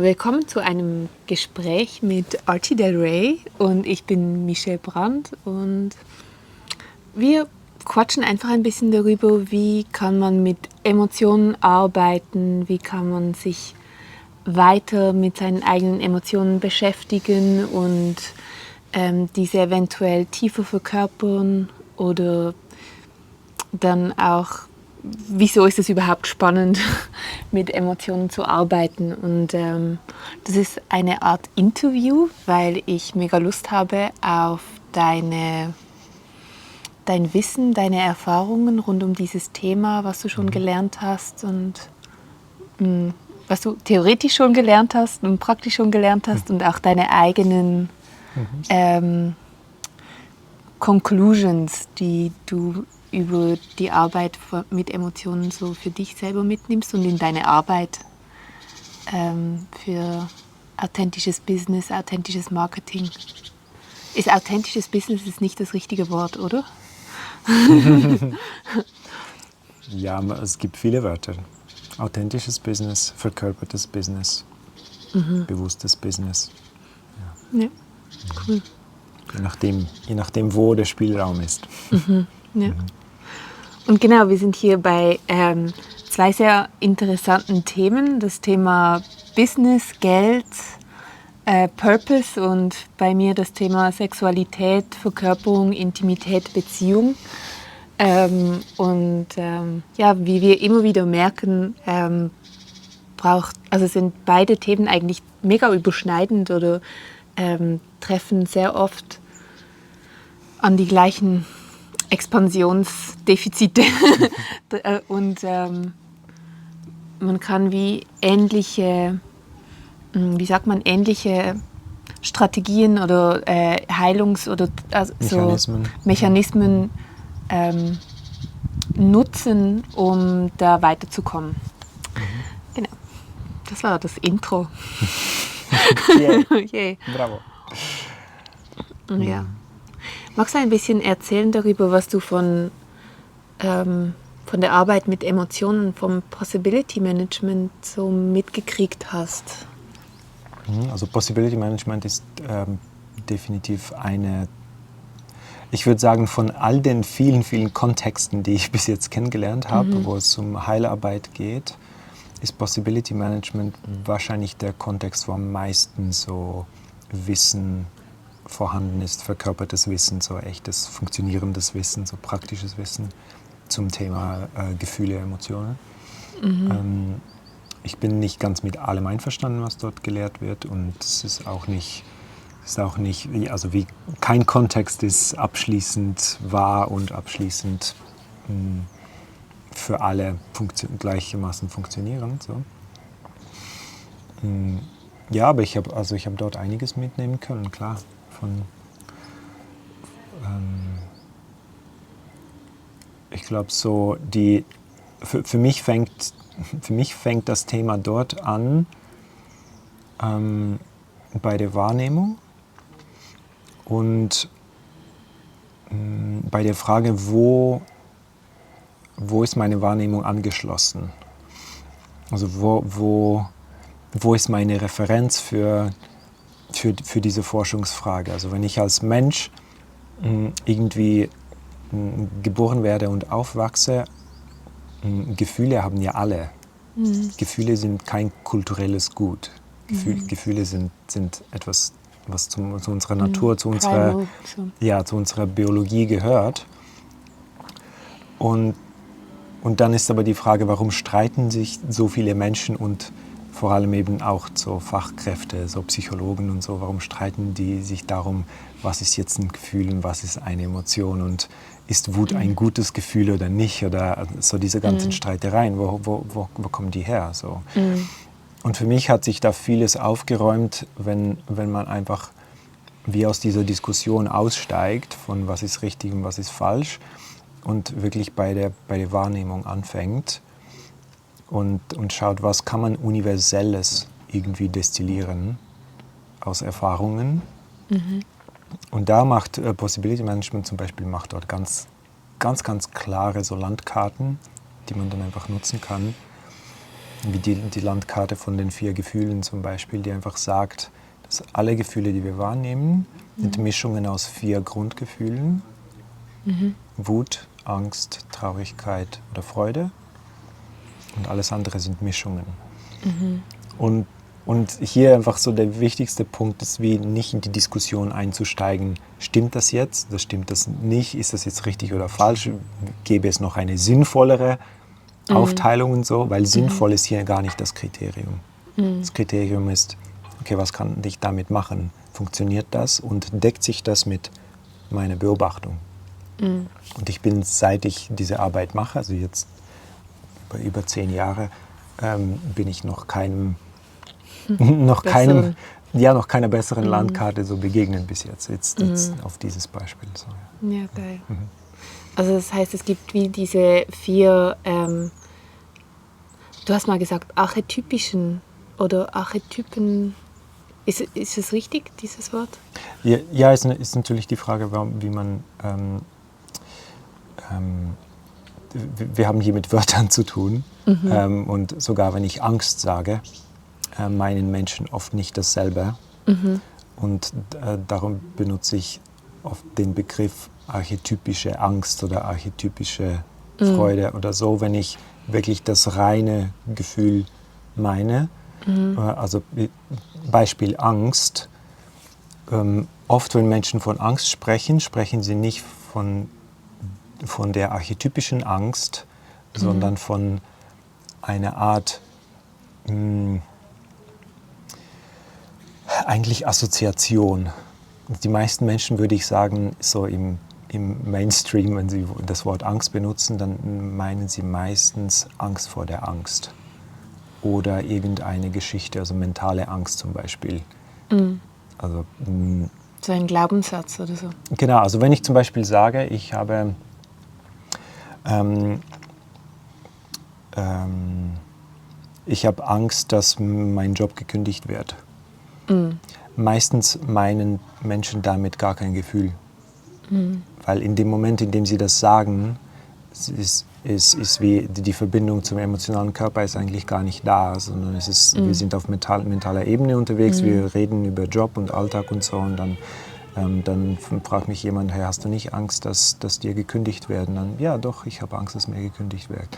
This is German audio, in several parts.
Willkommen zu einem Gespräch mit Archie Del Rey und ich bin Michelle Brandt und wir quatschen einfach ein bisschen darüber, wie kann man mit Emotionen arbeiten, wie kann man sich weiter mit seinen eigenen Emotionen beschäftigen und diese eventuell tiefer verkörpern oder dann auch, wieso ist es überhaupt spannend, mit Emotionen zu arbeiten. Und das ist eine Art Interview, weil ich mega Lust habe auf dein Wissen, deine Erfahrungen rund um dieses Thema, was du schon gelernt hast und was du theoretisch schon gelernt hast und praktisch schon gelernt hast und auch deine eigenen Conclusions, die du über die Arbeit mit Emotionen so für dich selber mitnimmst und in deine Arbeit für authentisches Business, authentisches Marketing. Ist authentisches Business ist nicht das richtige Wort, oder? Ja, es gibt viele Wörter. Authentisches Business, verkörpertes Business, bewusstes Business. Ja, cool. Je nachdem, wo der Spielraum ist. Ja. Und genau, wir sind hier bei zwei sehr interessanten Themen. Das Thema Business, Geld, Purpose und bei mir das Thema Sexualität, Verkörperung, Intimität, Beziehung. Wie wir immer wieder merken, sind beide Themen eigentlich mega überschneidend oder treffen sehr oft an die gleichen Expansionsdefizite und man kann wie ähnliche Strategien oder Heilungs- oder Mechanismen nutzen, um da weiterzukommen. Genau, das war das Intro. Yeah. Bravo. Ja. Magst du ein bisschen erzählen darüber, was du von der Arbeit mit Emotionen, vom Possibility Management so mitgekriegt hast? Also Possibility Management ist definitiv ich würde sagen, von all den vielen, vielen Kontexten, die ich bis jetzt kennengelernt habe, wo es um Heilarbeit geht, ist Possibility Management wahrscheinlich der Kontext, wo am meisten so Wissen vorhanden ist, verkörpertes Wissen, so echtes, funktionierendes Wissen, so praktisches Wissen zum Thema Gefühle, Emotionen. Ich bin nicht ganz mit allem einverstanden, was dort gelehrt wird, und es ist auch nicht, also wie kein Kontext ist abschließend wahr und abschließend für alle gleichermaßen funktionierend. So. Ja, aber ich habe dort einiges mitnehmen können, klar. Ich glaube so, für mich fängt das Thema dort an bei der Wahrnehmung und bei der Frage, wo ist meine Wahrnehmung angeschlossen? Also wo ist meine Referenz für diese Forschungsfrage? Also wenn ich als Mensch irgendwie geboren werde und aufwachse, Gefühle haben ja alle. Gefühle sind kein kulturelles Gut. Gefühle sind etwas, was zu unserer Natur, zu unserer Biologie gehört. Und dann ist aber die Frage, warum streiten sich so viele Menschen und vor allem eben auch so Fachkräfte, so Psychologen und so, warum streiten die sich darum, was ist jetzt ein Gefühl und was ist eine Emotion und ist Wut ein gutes Gefühl oder nicht, oder so diese ganzen Streitereien, wo kommen die her? So. Und für mich hat sich da vieles aufgeräumt, wenn man einfach wie aus dieser Diskussion aussteigt, von was ist richtig und was ist falsch, und wirklich bei der Wahrnehmung anfängt und schaut, was kann man Universelles irgendwie destillieren aus Erfahrungen. Und da macht Possibility Management zum Beispiel dort ganz, ganz, ganz klare so Landkarten, die man dann einfach nutzen kann, wie die Landkarte von den 4 Gefühlen zum Beispiel, die einfach sagt, dass alle Gefühle, die wir wahrnehmen, sind Mischungen aus 4 Grundgefühlen. Wut, Angst, Traurigkeit oder Freude. Und alles andere sind Mischungen. Und hier einfach so der wichtigste Punkt ist, wie nicht in die Diskussion einzusteigen. Stimmt das jetzt? Das stimmt das nicht? Ist das jetzt richtig oder falsch? Gäbe es noch eine sinnvollere Aufteilung und so? Weil sinnvoll ist hier gar nicht das Kriterium. Das Kriterium ist, okay, was kann ich damit machen? Funktioniert das und deckt sich das mit meiner Beobachtung? Und ich bin, seit ich diese Arbeit mache, also jetzt über 10 Jahre, bin ich noch keiner besseren Landkarte so begegnet bis jetzt auf dieses Beispiel. So, ja. Ja, geil. Also das heißt, es gibt wie diese 4, du hast mal gesagt, archetypischen oder Archetypen. Ist es richtig, dieses Wort? Ja, ist natürlich die Frage, wie man... wir haben hier mit Wörtern zu tun. Und sogar wenn ich Angst sage, meinen Menschen oft nicht dasselbe. Und darum benutze ich oft den Begriff archetypische Angst oder archetypische Freude oder so, wenn ich wirklich das reine Gefühl meine. Also Beispiel Angst. Oft, wenn Menschen von Angst sprechen, sprechen sie nicht von der archetypischen Angst, sondern von einer Art eigentlich Assoziation. Die meisten Menschen, würde ich sagen, so im Mainstream, wenn sie das Wort Angst benutzen, dann meinen sie meistens Angst vor der Angst. Oder irgendeine Geschichte, also mentale Angst zum Beispiel. Also, so ein Glaubenssatz oder so. Genau, also wenn ich zum Beispiel sage, ich habe Angst, dass mein Job gekündigt wird. Meistens meinen Menschen damit gar kein Gefühl. Weil in dem Moment, in dem sie das sagen, ist wie die Verbindung zum emotionalen Körper ist eigentlich gar nicht da, sondern wir sind auf mentaler Ebene unterwegs, wir reden über Job und Alltag und so und dann fragt mich jemand, hey, hast du nicht Angst, dass dir gekündigt werden? Dann, ja doch, ich habe Angst, dass mir gekündigt wird.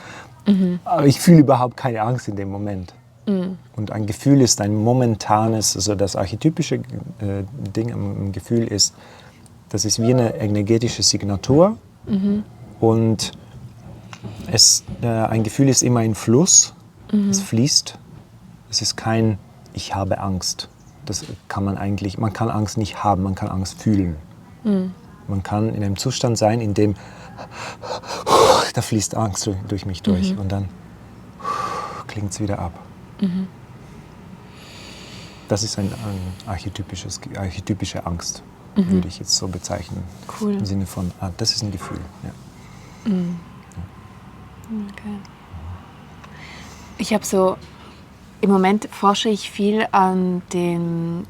Aber ich fühle überhaupt keine Angst in dem Moment. Und ein Gefühl ist ein momentanes, also das archetypische Ding am Gefühl ist, das ist wie eine energetische Signatur und ein Gefühl ist immer ein Fluss, es fließt, es ist kein ich habe Angst. Das kann man kann Angst nicht haben, man kann Angst fühlen. Man kann in einem Zustand sein, in dem da fließt Angst durch mich durch und dann klingt es wieder ab. Das ist eine archetypische Angst, würde ich jetzt so bezeichnen. Cool. Im Sinne von, das ist ein Gefühl. Ja. Okay. Ich habe so, im Moment forsche ich viel an dem,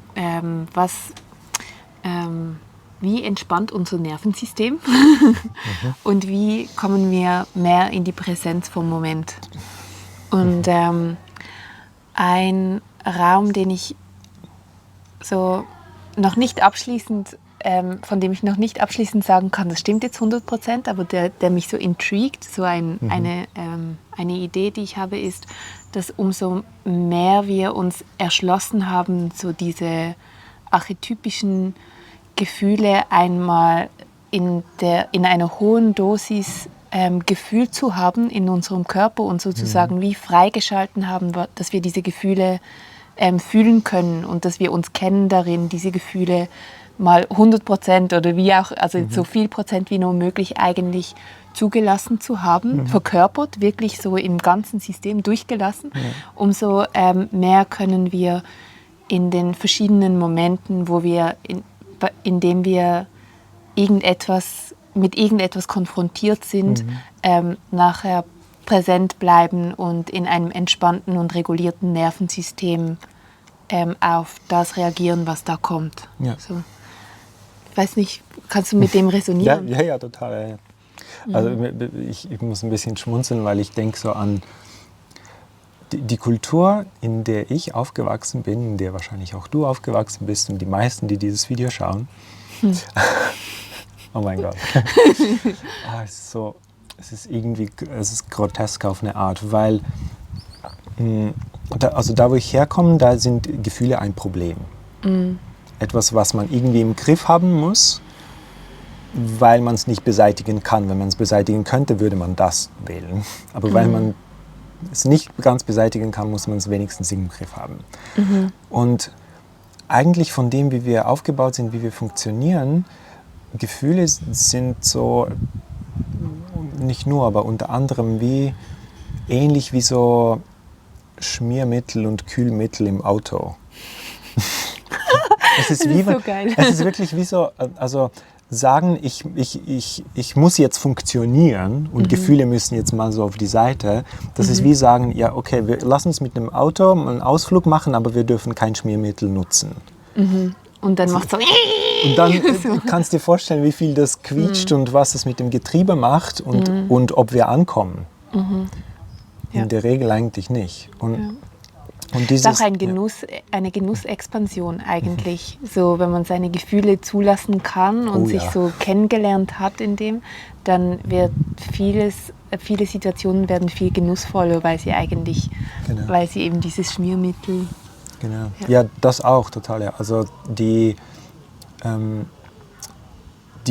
wie entspannt unser Nervensystem und wie kommen wir mehr in die Präsenz vom Moment. Und ein Raum, den ich so noch nicht abschließend, von dem ich noch nicht abschließend sagen kann, das stimmt jetzt 100%, aber der mich so intrigued, so eine Idee, die ich habe, ist, dass umso mehr wir uns erschlossen haben, so diese archetypischen Gefühle einmal in einer hohen Dosis gefühlt zu haben in unserem Körper und sozusagen wie freigeschalten haben, dass wir diese Gefühle fühlen können und dass wir uns kennen darin, diese Gefühle mal 100% oder wie auch, also so viel Prozent wie nur möglich eigentlich zugelassen zu haben, verkörpert, wirklich so im ganzen System durchgelassen. Umso mehr können wir in den verschiedenen Momenten, wo wir, indem wir mit irgendetwas konfrontiert sind, nachher präsent bleiben und in einem entspannten und regulierten Nervensystem auf das reagieren, was da kommt. Ja. So. Ich weiß nicht, kannst du mit dem resonieren? Ja, total. Ja. Also ich muss ein bisschen schmunzeln, weil ich denke so an die Kultur, in der ich aufgewachsen bin, in der wahrscheinlich auch du aufgewachsen bist und die meisten, die dieses Video schauen. Oh mein Gott. Es ist grotesk auf eine Art, weil da, wo ich herkomme, da sind Gefühle ein Problem. Etwas, was man irgendwie im Griff haben muss, weil man es nicht beseitigen kann. Wenn man es beseitigen könnte, würde man das wählen. Aber weil man es nicht ganz beseitigen kann, muss man es wenigstens im Griff haben. Und eigentlich von dem, wie wir aufgebaut sind, wie wir funktionieren, Gefühle sind so, nicht nur, aber unter anderem ähnlich wie so Schmiermittel und Kühlmittel im Auto. Es ist so geil. Es ist wirklich wie so, also sagen, ich muss jetzt funktionieren und Gefühle müssen jetzt mal so auf die Seite. Das ist wie sagen, ja okay, wir lassen uns mit einem Auto einen Ausflug machen, aber wir dürfen kein Schmiermittel nutzen. Und dann macht es so. Und dann kannst du dir vorstellen, wie viel das quietscht und was es mit dem Getriebe macht und ob wir ankommen. Ja. In der Regel eigentlich nicht. Und Das ist auch eine Genussexpansion eigentlich. So, wenn man seine Gefühle zulassen kann und sich so kennengelernt hat in dem, dann wird viele Situationen werden viel genussvoller, weil sie eben dieses Schmiermittel. Genau. Ja, das auch total. Ja. Also die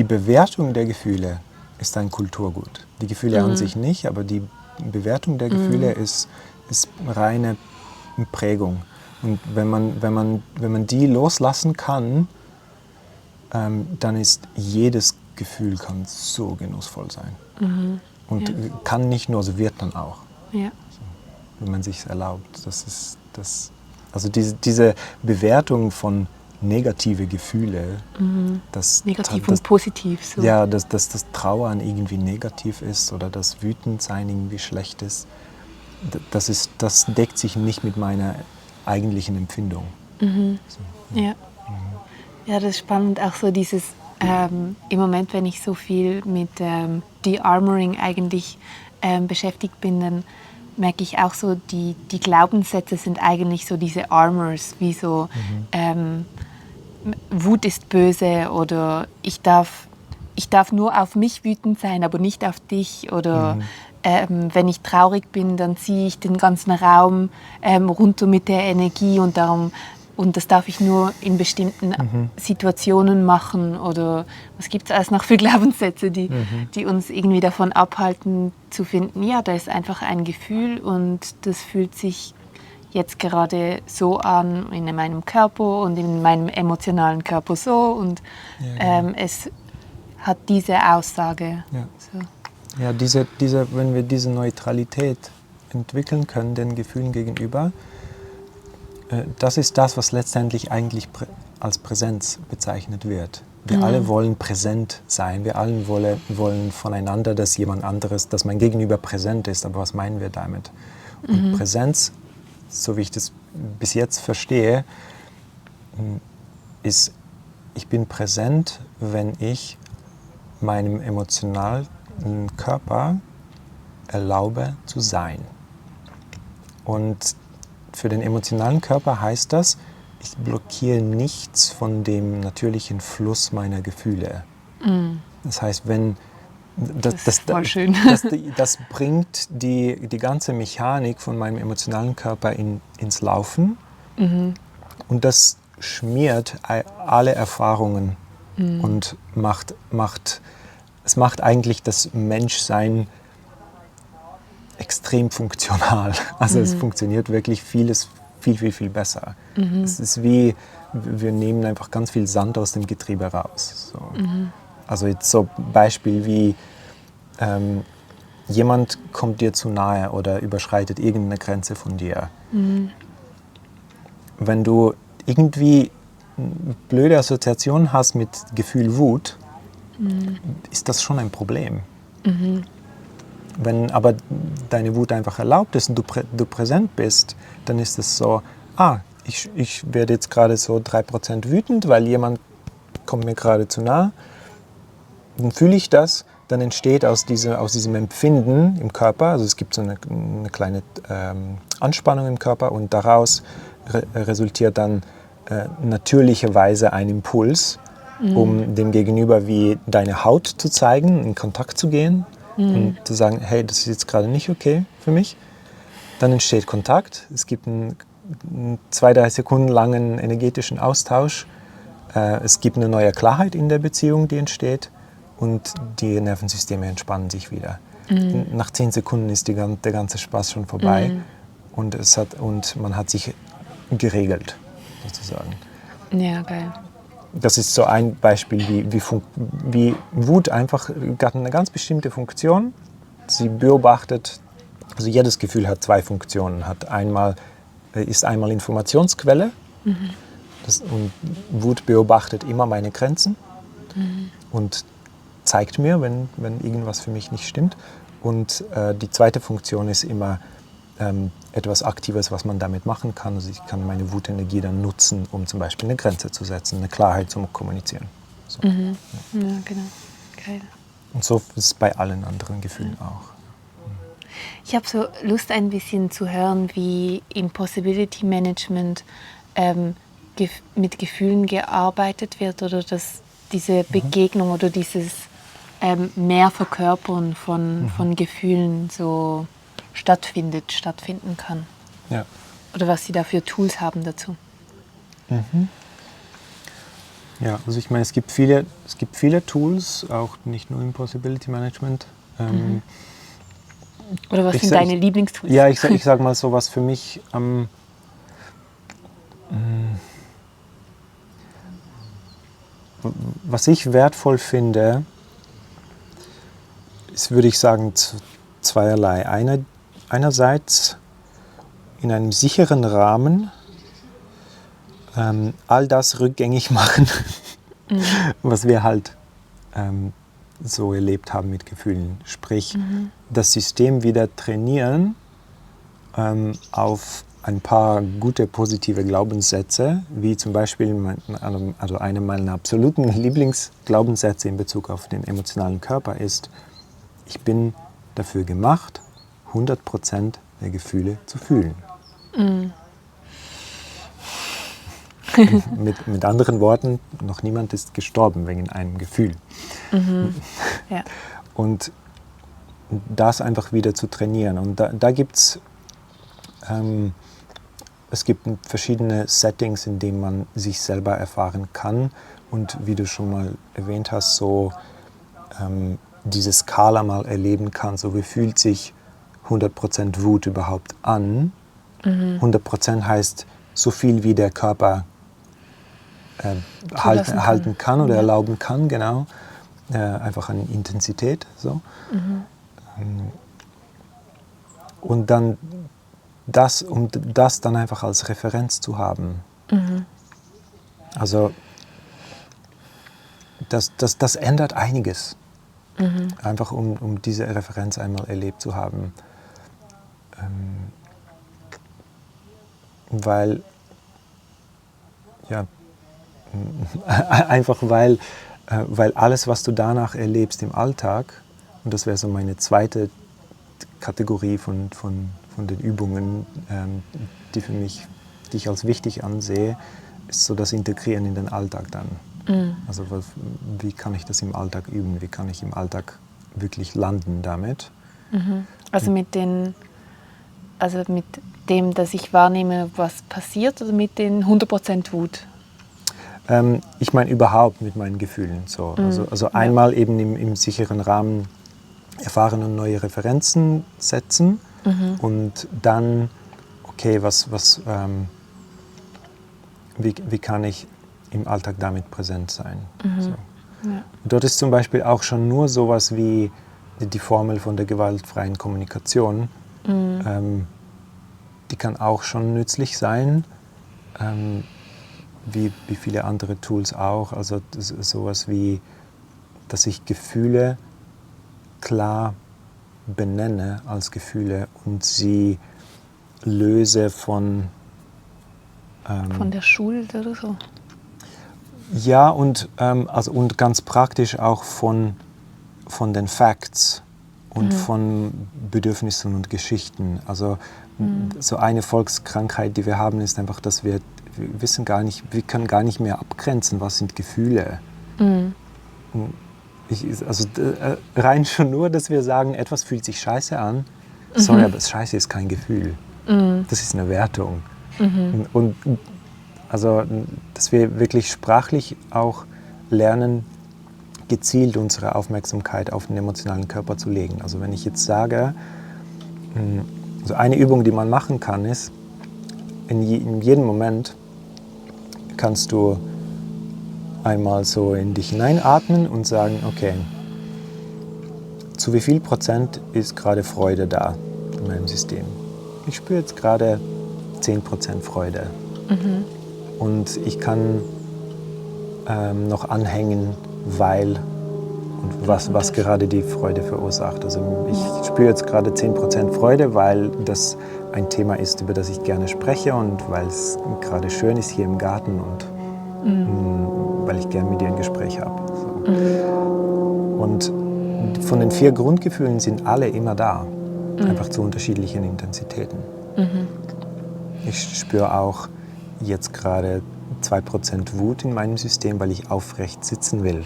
Bewertung der Gefühle ist ein Kulturgut. Die Gefühle an sich nicht, aber die Bewertung der Gefühle ist reine Prägung. Und wenn man die loslassen kann, dann ist jedes Gefühl kann so genussvoll sein. Und kann nicht nur, so wird dann auch. Ja. Wenn man sich erlaubt. Also diese Bewertung von negative Gefühle, Negativ und positiv. So. Ja, dass das Trauern irgendwie negativ ist oder das Wütendsein irgendwie schlecht ist, das deckt sich nicht mit meiner eigentlichen Empfindung. So, ja, das ist spannend. Auch so dieses, im Moment, wenn ich so viel mit De-Armoring eigentlich beschäftigt bin, dann merke ich auch so, die Glaubenssätze sind eigentlich so diese Armors, wie so Wut ist böse oder ich darf nur auf mich wütend sein, aber nicht auf dich oder wenn ich traurig bin, dann ziehe ich den ganzen Raum runter mit der Energie und das darf ich nur in bestimmten Situationen machen oder was gibt es alles noch für Glaubenssätze, die uns irgendwie davon abhalten zu finden, ja, da ist einfach ein Gefühl und das fühlt sich jetzt gerade so an in meinem Körper und in meinem emotionalen Körper so und es hat diese Aussage. Ja. So. Ja, wenn wir diese Neutralität entwickeln können, den Gefühlen gegenüber, das ist das, was letztendlich eigentlich als Präsenz bezeichnet wird. Wir alle wollen präsent sein, wir alle wollen voneinander, dass mein Gegenüber präsent ist, aber was meinen wir damit? Und Präsenz, so wie ich das bis jetzt verstehe, ist, ich bin präsent, wenn ich meinem emotionalen Körper erlaube zu sein. Und für den emotionalen Körper heißt das, ich blockiere nichts von dem natürlichen Fluss meiner Gefühle. Das heißt, das bringt die ganze Mechanik von meinem emotionalen Körper ins Laufen und das schmiert alle Erfahrungen und es macht eigentlich das Menschsein extrem funktional. Also es funktioniert wirklich vieles viel besser. Es ist wie, wir nehmen einfach ganz viel Sand aus dem Getriebe raus. So. Also jetzt so Beispiel wie jemand kommt dir zu nahe oder überschreitet irgendeine Grenze von dir. Wenn du irgendwie blöde Assoziationen hast mit Gefühl Wut, ist das schon ein Problem. Wenn aber deine Wut einfach erlaubt ist und du präsent bist, dann ist es so, ich werde jetzt gerade so 3% wütend, weil jemand kommt mir gerade zu nah. Dann fühle ich das, dann entsteht aus diesem Empfinden im Körper, also es gibt so eine kleine Anspannung im Körper und daraus resultiert dann natürlicherweise ein Impuls, um dem Gegenüber wie deine Haut zu zeigen, in Kontakt zu gehen und zu sagen, hey, das ist jetzt gerade nicht okay für mich. Dann entsteht Kontakt, es gibt einen 2-3 Sekunden langen energetischen Austausch, es gibt eine neue Klarheit in der Beziehung, die entsteht und die Nervensysteme entspannen sich wieder. Nach 10 Sekunden ist der ganze Spaß schon vorbei und man hat sich geregelt, sozusagen. Ja, geil. Das ist so ein Beispiel, wie Wut einfach hat eine ganz bestimmte Funktion. Sie beobachtet, also jedes Gefühl hat 2 Funktionen. Ist einmal Informationsquelle und Wut beobachtet immer meine Grenzen und zeigt mir, wenn irgendwas für mich nicht stimmt. Und die zweite Funktion ist immer etwas Aktives, was man damit machen kann. Also ich kann meine Wutenergie dann nutzen, um zum Beispiel eine Grenze zu setzen, eine Klarheit zum Kommunizieren. So. Ja, genau. Geil. Und so ist es bei allen anderen Gefühlen auch. Ich habe so Lust, ein bisschen zu hören, wie im Possibility Management mit Gefühlen gearbeitet wird oder dass diese Begegnung oder dieses mehr Verkörpern von Gefühlen so stattfinden kann. Ja. Oder was Sie da für Tools haben dazu. Ja, also ich meine, es gibt viele Tools, auch nicht nur im Possibility Management. Oder was sind deine Lieblingstools? Ja, ich sag mal so, was für mich was ich wertvoll finde, ist, würde ich sagen, zweierlei. Einerseits in einem sicheren Rahmen all das rückgängig machen, was wir halt so erlebt haben mit Gefühlen. Sprich, das System wieder trainieren auf ein paar gute positive Glaubenssätze, wie zum Beispiel also einer meiner absoluten Lieblingsglaubenssätze in Bezug auf den emotionalen Körper ist, ich bin dafür gemacht, 100% der Gefühle zu fühlen. Mit anderen Worten, noch niemand ist gestorben wegen einem Gefühl. Ja. Und das einfach wieder zu trainieren. Und da gibt es gibt verschiedene Settings, in denen man sich selber erfahren kann. Und wie du schon mal erwähnt hast, so diese Skala mal erleben kann, so wie fühlt sich 100% Wut überhaupt an. 100% heißt so viel, wie der Körper halten kann oder erlauben kann, genau. Einfach an Intensität. So. Und dann das dann einfach als Referenz zu haben. Also das ändert einiges. Einfach um diese Referenz einmal erlebt zu haben. Weil alles, was du danach erlebst im Alltag, und das wäre so meine zweite Kategorie von den Übungen, die ich als wichtig ansehe, ist so das Integrieren in den Alltag dann. Also wie kann ich das im Alltag üben? Wie kann ich im Alltag wirklich landen damit? Also mit dem, dass ich wahrnehme, was passiert, oder mit den 100% Wut? Ich meine überhaupt mit meinen Gefühlen. So. Also einmal eben im sicheren Rahmen erfahren und neue Referenzen setzen und dann, okay, wie kann ich im Alltag damit präsent sein? So. Ja. Dort ist zum Beispiel auch schon nur sowas wie die Formel von der gewaltfreien Kommunikation, die kann auch schon nützlich sein, wie viele andere Tools auch. Also sowas wie, dass ich Gefühle klar benenne als Gefühle und sie löse von der Schuld oder so? Ja, und ganz praktisch auch von von den Facts und von Bedürfnissen und Geschichten. Also so eine Volkskrankheit, die wir haben, ist einfach, dass wir können gar nicht mehr abgrenzen, was sind Gefühle. Rein schon nur, dass wir sagen, etwas fühlt sich scheiße an. Sorry, aber Scheiße ist kein Gefühl. Das ist eine Wertung. Und also, dass wir wirklich sprachlich auch lernen, gezielt unsere Aufmerksamkeit auf den emotionalen Körper zu legen. Also wenn ich jetzt sage, also eine Übung, die man machen kann, ist, in jedem Moment kannst du einmal so in dich hineinatmen und sagen, okay, zu wie viel Prozent ist gerade Freude da in meinem System? Ich spüre jetzt gerade 10% Freude. Und ich kann noch anhängen, weil und was gerade die Freude verursacht. Also ich spüre jetzt gerade 10% Freude, weil das ein Thema ist, über das ich gerne spreche und weil es gerade schön ist hier im Garten und weil ich gerne mit dir ein Gespräch habe. So. Und von den 4 Grundgefühlen sind alle immer da, einfach zu unterschiedlichen Intensitäten. Ich spüre auch jetzt gerade 2% Wut in meinem System, weil ich aufrecht sitzen will.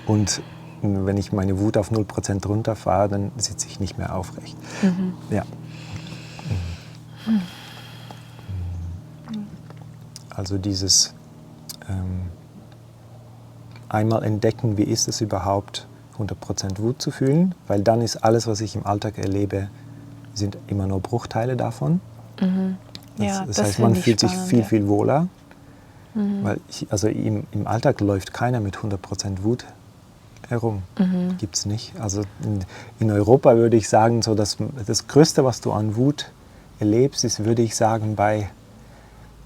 Und wenn ich meine Wut auf 0% runterfahre, dann sitze ich nicht mehr aufrecht. Ja. Also dieses einmal entdecken, wie ist es überhaupt, 100% Wut zu fühlen, weil dann ist alles, was ich im Alltag erlebe, sind immer nur Bruchteile davon. Das heißt, man fühlt sich viel wohler, weil im Alltag läuft keiner mit 100% Wut herum. Gibt es nicht. Also in Europa würde ich sagen, so das Größte, was du an Wut erlebst, ist, würde ich sagen, bei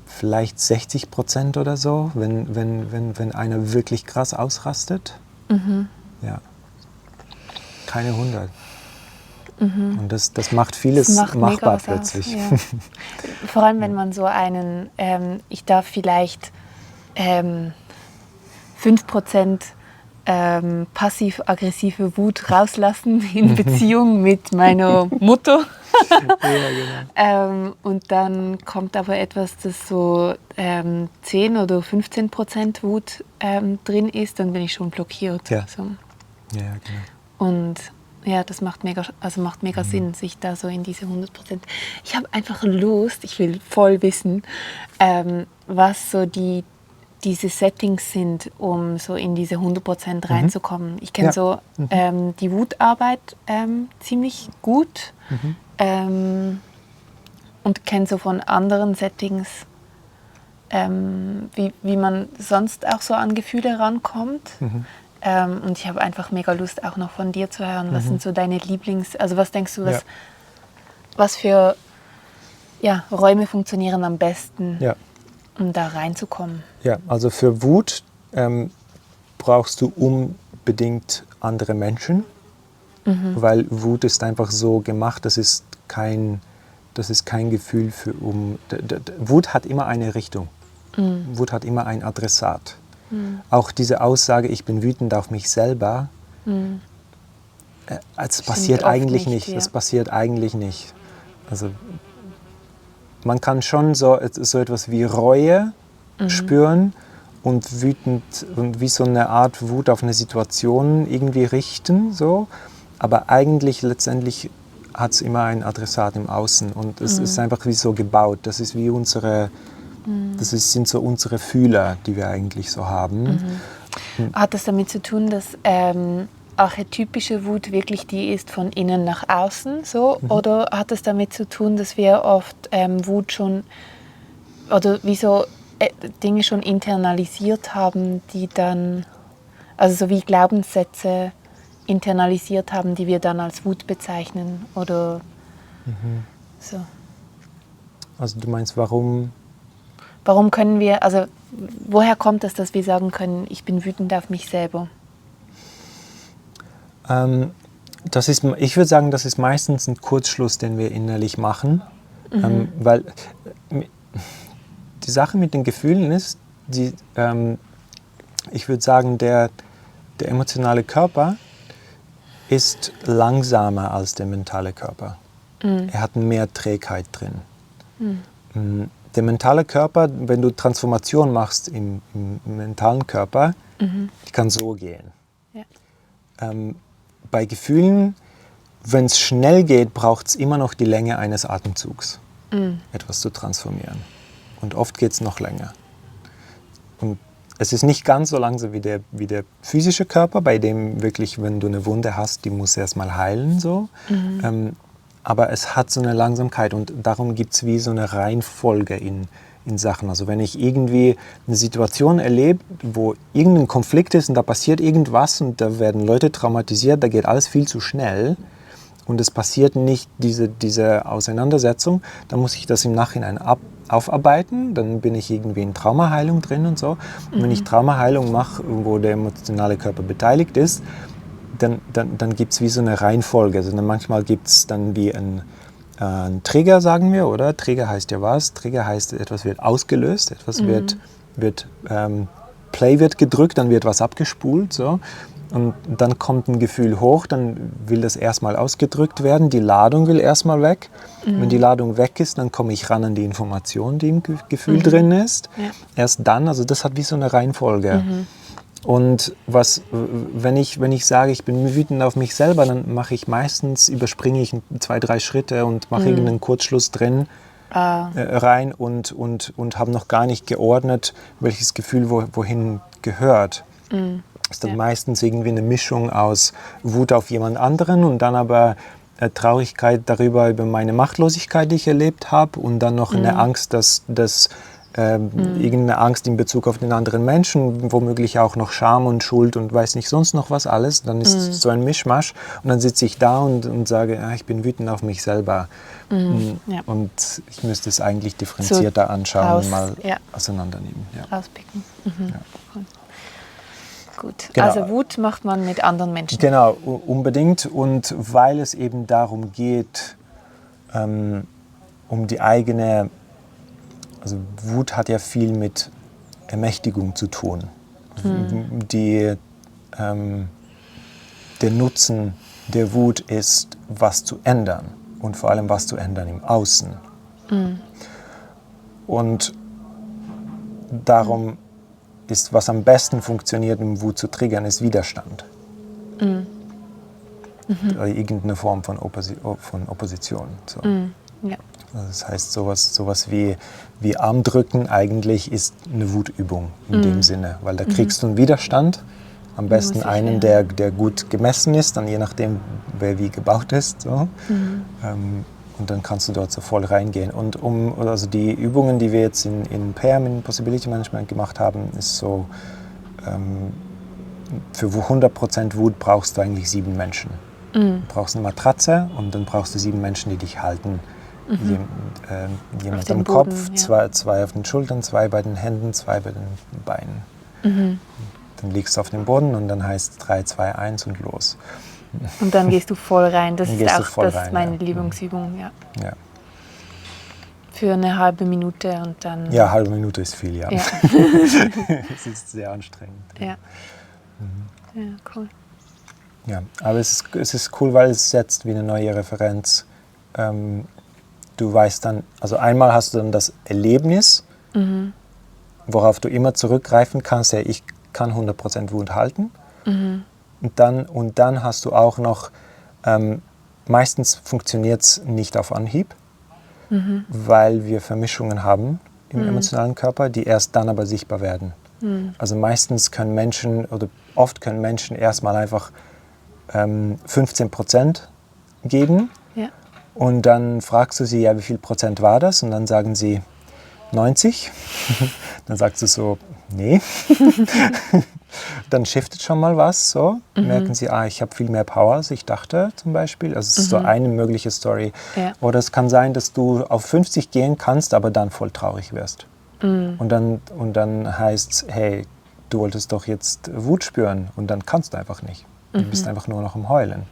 vielleicht 60% oder so, wenn einer wirklich krass ausrastet. Ja. Keine 100. Und das macht vieles machbar plötzlich. Ja. Vor allem, wenn man so einen, ich darf vielleicht 5% passiv-aggressive Wut rauslassen in Beziehung mit meiner Mutter. Ja, genau. Und dann kommt aber etwas, das so 10 oder 15% Wut drin ist, dann bin ich schon blockiert. Ja. So. Ja, genau. Und ja, das macht mega Sinn, sich da so in diese 100%. Ich habe einfach Lust, ich will voll wissen, was so diese Settings sind, um so in diese 100% reinzukommen. Ich kenne die Wutarbeit ziemlich gut und kenne so von anderen Settings, wie man sonst auch so an Gefühle rankommt. Und ich habe einfach mega Lust, auch noch von dir zu hören. Was sind so deine also was denkst du, was für Räume funktionieren am besten, um da reinzukommen? Ja, also für Wut brauchst du unbedingt andere Menschen, weil Wut ist einfach so gemacht, das ist kein Gefühl Wut hat immer eine Richtung. Wut hat immer ein Adressat. Auch diese Aussage, ich bin wütend auf mich selber, das passiert eigentlich nicht. Ja. Das passiert eigentlich nicht. Also man kann schon so etwas wie Reue spüren und wütend und wie so eine Art Wut auf eine Situation irgendwie richten, so. Aber eigentlich letztendlich hat es immer ein Adressat im Außen und es ist einfach wie so gebaut. Das ist wie sind so unsere Fühler, die wir eigentlich so haben. Hat das damit zu tun, dass archetypische Wut wirklich die ist von innen nach außen, so? Oder hat es damit zu tun, dass wir oft Wut schon oder Dinge schon internalisiert haben, die dann, also so wie Glaubenssätze internalisiert haben, die wir dann als Wut bezeichnen oder so? Also du meinst, warum können wir, also woher kommt es, dass wir sagen können, ich bin wütend auf mich selber? Ich würde sagen, das ist meistens ein Kurzschluss, den wir innerlich machen, weil die Sache mit den Gefühlen ist, ich würde sagen, der emotionale Körper ist langsamer als der mentale Körper. Er hat mehr Trägheit drin. Der mentale Körper, wenn du Transformation machst im mentalen Körper, die kann so gehen. Ja. Bei Gefühlen, wenn es schnell geht, braucht es immer noch die Länge eines Atemzugs, etwas zu transformieren. Und oft geht es noch länger. Und es ist nicht ganz so langsam wie der physische Körper, bei dem wirklich, wenn du eine Wunde hast, die muss erstmal heilen. So. Aber es hat so eine Langsamkeit und darum gibt es wie so eine Reihenfolge in Sachen. Also wenn ich irgendwie eine Situation erlebe, wo irgendein Konflikt ist und da passiert irgendwas und da werden Leute traumatisiert, da geht alles viel zu schnell und es passiert nicht diese Auseinandersetzung, dann muss ich das im Nachhinein aufarbeiten, dann bin ich irgendwie in Traumaheilung drin und so. Und wenn ich Traumaheilung mache, wo der emotionale Körper beteiligt ist, dann gibt es wie so eine Reihenfolge. Also manchmal gibt es dann wie ein Trigger, sagen wir, oder? Trigger heißt ja was? Trigger heißt, etwas wird ausgelöst, etwas Play wird gedrückt, dann wird was abgespult, so. Und dann kommt ein Gefühl hoch, dann will das erstmal ausgedrückt werden, die Ladung will erstmal weg. Wenn die Ladung weg ist, dann komme ich ran an die Information, die im Gefühl drin ist. Ja. Erst dann, also das hat wie so eine Reihenfolge. Und wenn ich sage, ich bin wütend auf mich selber, dann überspringe ich 2, 3 Schritte und mache irgendeinen Kurzschluss drin rein und habe noch gar nicht geordnet, welches Gefühl wohin gehört. Ist dann meistens irgendwie eine Mischung aus Wut auf jemand anderen und dann aber Traurigkeit über meine Machtlosigkeit, die ich erlebt habe und dann noch eine Angst, dass irgendeine Angst in Bezug auf den anderen Menschen, womöglich auch noch Scham und Schuld und weiß nicht sonst noch was alles. Dann ist es so ein Mischmasch und dann sitze ich da und sage, ich bin wütend auf mich selber. Ja. Und ich müsste es eigentlich differenzierter anschauen, mal auseinandernehmen. Ja. Auspicken. Ja. Gut, genau. Also Wut macht man mit anderen Menschen. Genau, unbedingt. Und weil es eben darum geht, um die eigene, also Wut hat ja viel mit Ermächtigung zu tun. Der Nutzen der Wut ist, was zu ändern und vor allem was zu ändern im Außen. Und darum ist, was am besten funktioniert, um Wut zu triggern, ist Widerstand. Irgendeine Form von Opposition. So. Ja. Also das heißt, sowas wie Armdrücken eigentlich ist eine Wutübung in dem Sinne, weil da kriegst du einen Widerstand, am besten einen, der gut gemessen ist, dann je nachdem, wer wie gebaut ist. So. Und dann kannst du dort so voll reingehen. Und also die Übungen, die wir jetzt in PAM, in Possibility Management gemacht haben, ist so, für 100% Wut brauchst du eigentlich 7 Menschen. Du brauchst eine Matratze und dann brauchst du 7 Menschen, die dich halten. Jemand am Kopf, ja. 2 auf den Schultern, 2 bei den Händen, 2 bei den Beinen. Dann liegst du auf dem Boden und dann heißt es 3, 2, 1 und los. Und dann gehst du voll rein. Das ist auch meine Lieblingsübung. Ja. Für eine halbe Minute und dann... Ja, halbe Minute ist viel, ja. Es ist sehr anstrengend. Ja, cool. Ja, aber es ist cool, weil es setzt wie eine neue Referenz. Du weißt dann, also einmal hast du dann das Erlebnis, worauf du immer zurückgreifen kannst, ja, ich kann 100% Wut halten. Und dann hast du auch noch, meistens funktioniert es nicht auf Anhieb, weil wir Vermischungen haben im emotionalen Körper, die erst dann aber sichtbar werden. Also meistens können Menschen, oder oft können Menschen erstmal einfach 15% geben. Ja. Und dann fragst du sie, ja, wie viel Prozent war das? Und dann sagen sie 90. Dann sagst du so, nee. Dann shiftet schon mal was. So. Merken sie, ich habe viel mehr Power, als ich dachte zum Beispiel. Also es ist so eine mögliche Story. Ja. Oder es kann sein, dass du auf 50 gehen kannst, aber dann voll traurig wirst. Und dann heißt es, hey, du wolltest doch jetzt Wut spüren. Und dann kannst du einfach nicht. Du bist einfach nur noch am Heulen.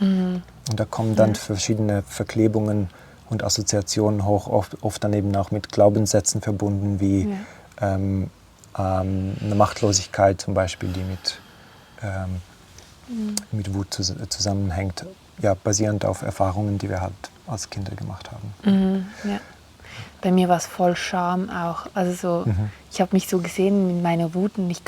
Und da kommen dann verschiedene Verklebungen und Assoziationen hoch, oft dann eben auch mit Glaubenssätzen verbunden, wie eine Machtlosigkeit zum Beispiel, die mit mit Wut zusammenhängt, ja, basierend auf Erfahrungen, die wir halt als Kinder gemacht haben. Ja. Bei mir war es voll Scham auch. Also so, ich habe mich so gesehen mit meiner Wut und ich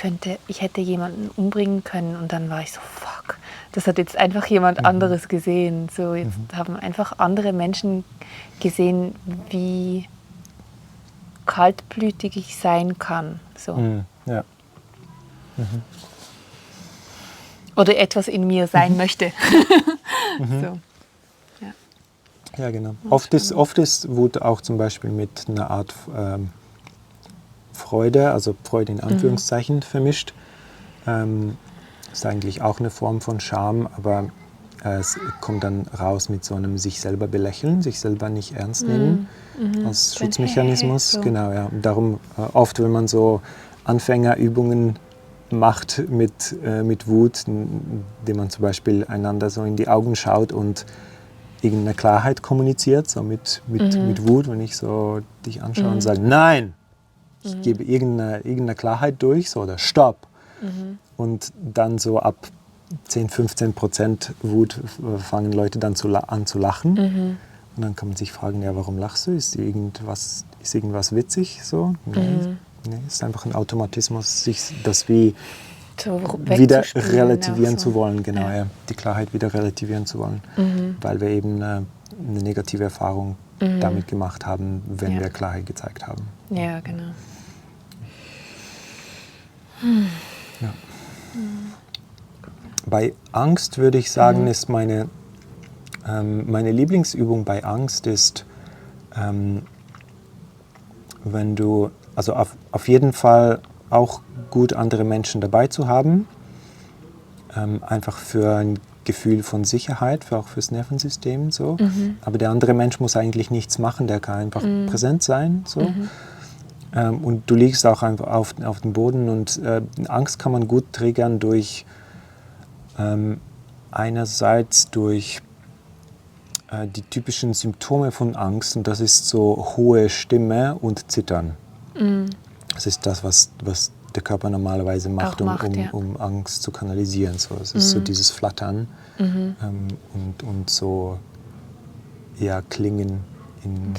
hätte jemanden umbringen können und dann war ich so, fuck, das hat jetzt einfach jemand anderes gesehen. So, jetzt haben einfach andere Menschen gesehen, wie kaltblütig ich sein kann. So. Ja. Oder etwas in mir sein möchte. So. Ja, genau. Oft ist Wut auch zum Beispiel mit einer Art Freude, also Freude in Anführungszeichen vermischt. Ist eigentlich auch eine Form von Scham, aber es kommt dann raus mit so einem sich selber belächeln, sich selber nicht ernst nehmen als Schutzmechanismus. So. Genau, ja. Und darum oft, wenn man so Anfängerübungen macht mit Wut, indem man zum Beispiel einander so in die Augen schaut und irgendeine Klarheit kommuniziert, so mit Wut, wenn ich so dich anschaue und sage, nein, ich gebe irgendeine Klarheit durch, so, oder Stopp. Und dann so ab 10-15% Wut fangen Leute dann an zu lachen. Und dann kann man sich fragen, ja, warum lachst du? Ist irgendwas witzig? So? Nee, ist einfach ein Automatismus, sich das wie So wieder relativieren so. zu wollen, genau, ja. Die Klarheit wieder relativieren zu wollen, weil wir eben eine negative Erfahrung damit gemacht haben, wenn wir Klarheit gezeigt haben. Ja, genau. Ja. Bei Angst würde ich sagen, ist meine Lieblingsübung bei Angst ist, wenn du, also auf jeden Fall auch gut andere Menschen dabei zu haben, einfach für ein Gefühl von Sicherheit, auch fürs Nervensystem. So. Aber der andere Mensch muss eigentlich nichts machen, der kann einfach präsent sein. So. Und du liegst auch einfach auf dem Boden und Angst kann man gut triggern durch einerseits durch die typischen Symptome von Angst, und das ist so hohe Stimme und Zittern. Das ist das, was der Körper normalerweise macht, um Angst zu kanalisieren. So, es ist so dieses Flattern und so eher Klingen in.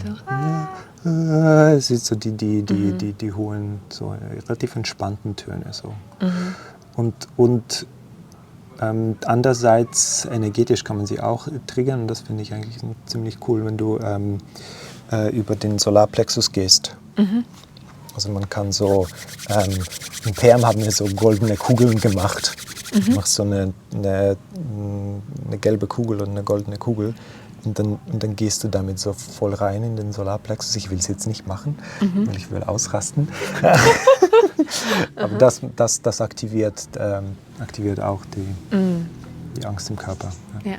Es ist so die hohen, so relativ entspannten Töne. So. Und andererseits energetisch kann man sie auch triggern, und das finde ich eigentlich ziemlich cool, wenn du über den Solarplexus gehst. Also man kann so, in PM haben wir so goldene Kugeln gemacht. Du machst so eine gelbe Kugel und eine goldene Kugel und dann gehst du damit so voll rein in den Solarplexus. Ich will es jetzt nicht machen, weil ich will ausrasten. Aber das aktiviert auch die Angst im Körper. Ja.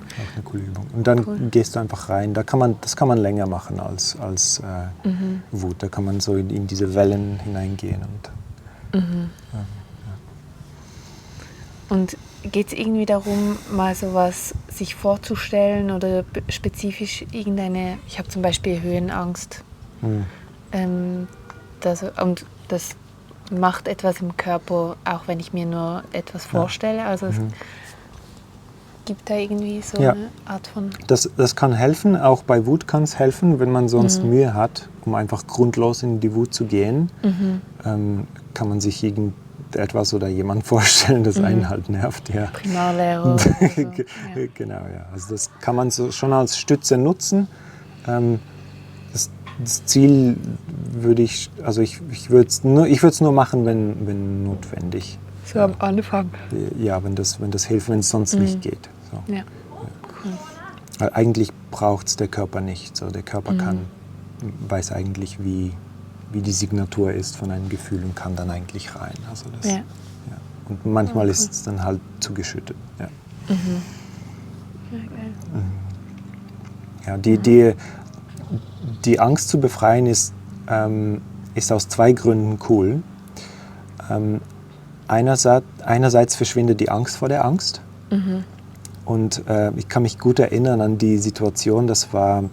Auch eine coole Übung. Und dann gehst du einfach rein. Das kann man länger machen als Wut. Da kann man so in diese Wellen hineingehen. Und geht es irgendwie darum, mal sowas sich vorzustellen oder spezifisch irgendeine, ich habe zum Beispiel Höhenangst. Und das macht etwas im Körper, auch wenn ich mir nur etwas vorstelle. Also es gibt da irgendwie so eine Art von... Das kann helfen, auch bei Wut kann es helfen, wenn man sonst Mühe hat, um einfach grundlos in die Wut zu gehen, kann man sich irgendetwas oder jemand vorstellen, das einen halt nervt. Ja. Primarlehrer. Oder so. Genau, ja. Also das kann man so schon als Stütze nutzen. Das Ziel würde ich würde es nur machen, wenn notwendig. So am Anfang. Ja, wenn das hilft, wenn es sonst nicht geht. So. Ja. Cool. Weil eigentlich braucht es der Körper nicht. So, der Körper weiß eigentlich, wie die Signatur ist von einem Gefühl und kann dann eigentlich rein. Also das, ja. Und manchmal ist es dann halt zugeschüttet. Ja. Ja, geil. Ja, die Angst zu befreien ist aus zwei Gründen cool. Einerseits verschwindet die Angst vor der Angst. Und ich kann mich gut erinnern an die Situation, das war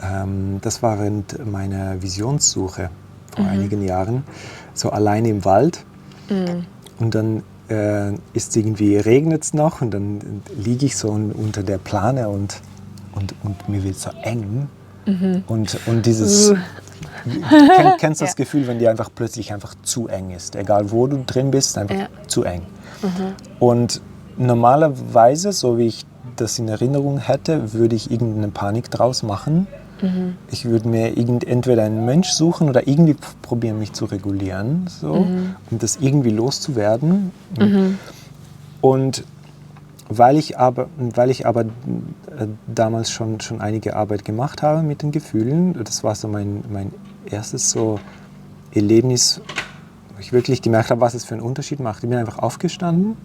während meiner Visionssuche vor einigen Jahren, so allein im Wald. Und dann regnet es noch und dann liege ich so unter der Plane und mir wird so eng. Und dieses, kennst du das Gefühl, wenn dir einfach plötzlich einfach zu eng ist, egal wo du drin bist, einfach zu eng. Und normalerweise, so wie ich das in Erinnerung hätte, würde ich irgendeine Panik draus machen. Ich würde mir entweder einen Mensch suchen oder irgendwie probieren, mich zu regulieren, so, um das irgendwie loszuwerden. Und weil ich aber damals schon einige Arbeit gemacht habe mit den Gefühlen, das war so mein erstes so Erlebnis, wo ich wirklich gemerkt habe, was es für einen Unterschied macht. Ich bin einfach aufgestanden,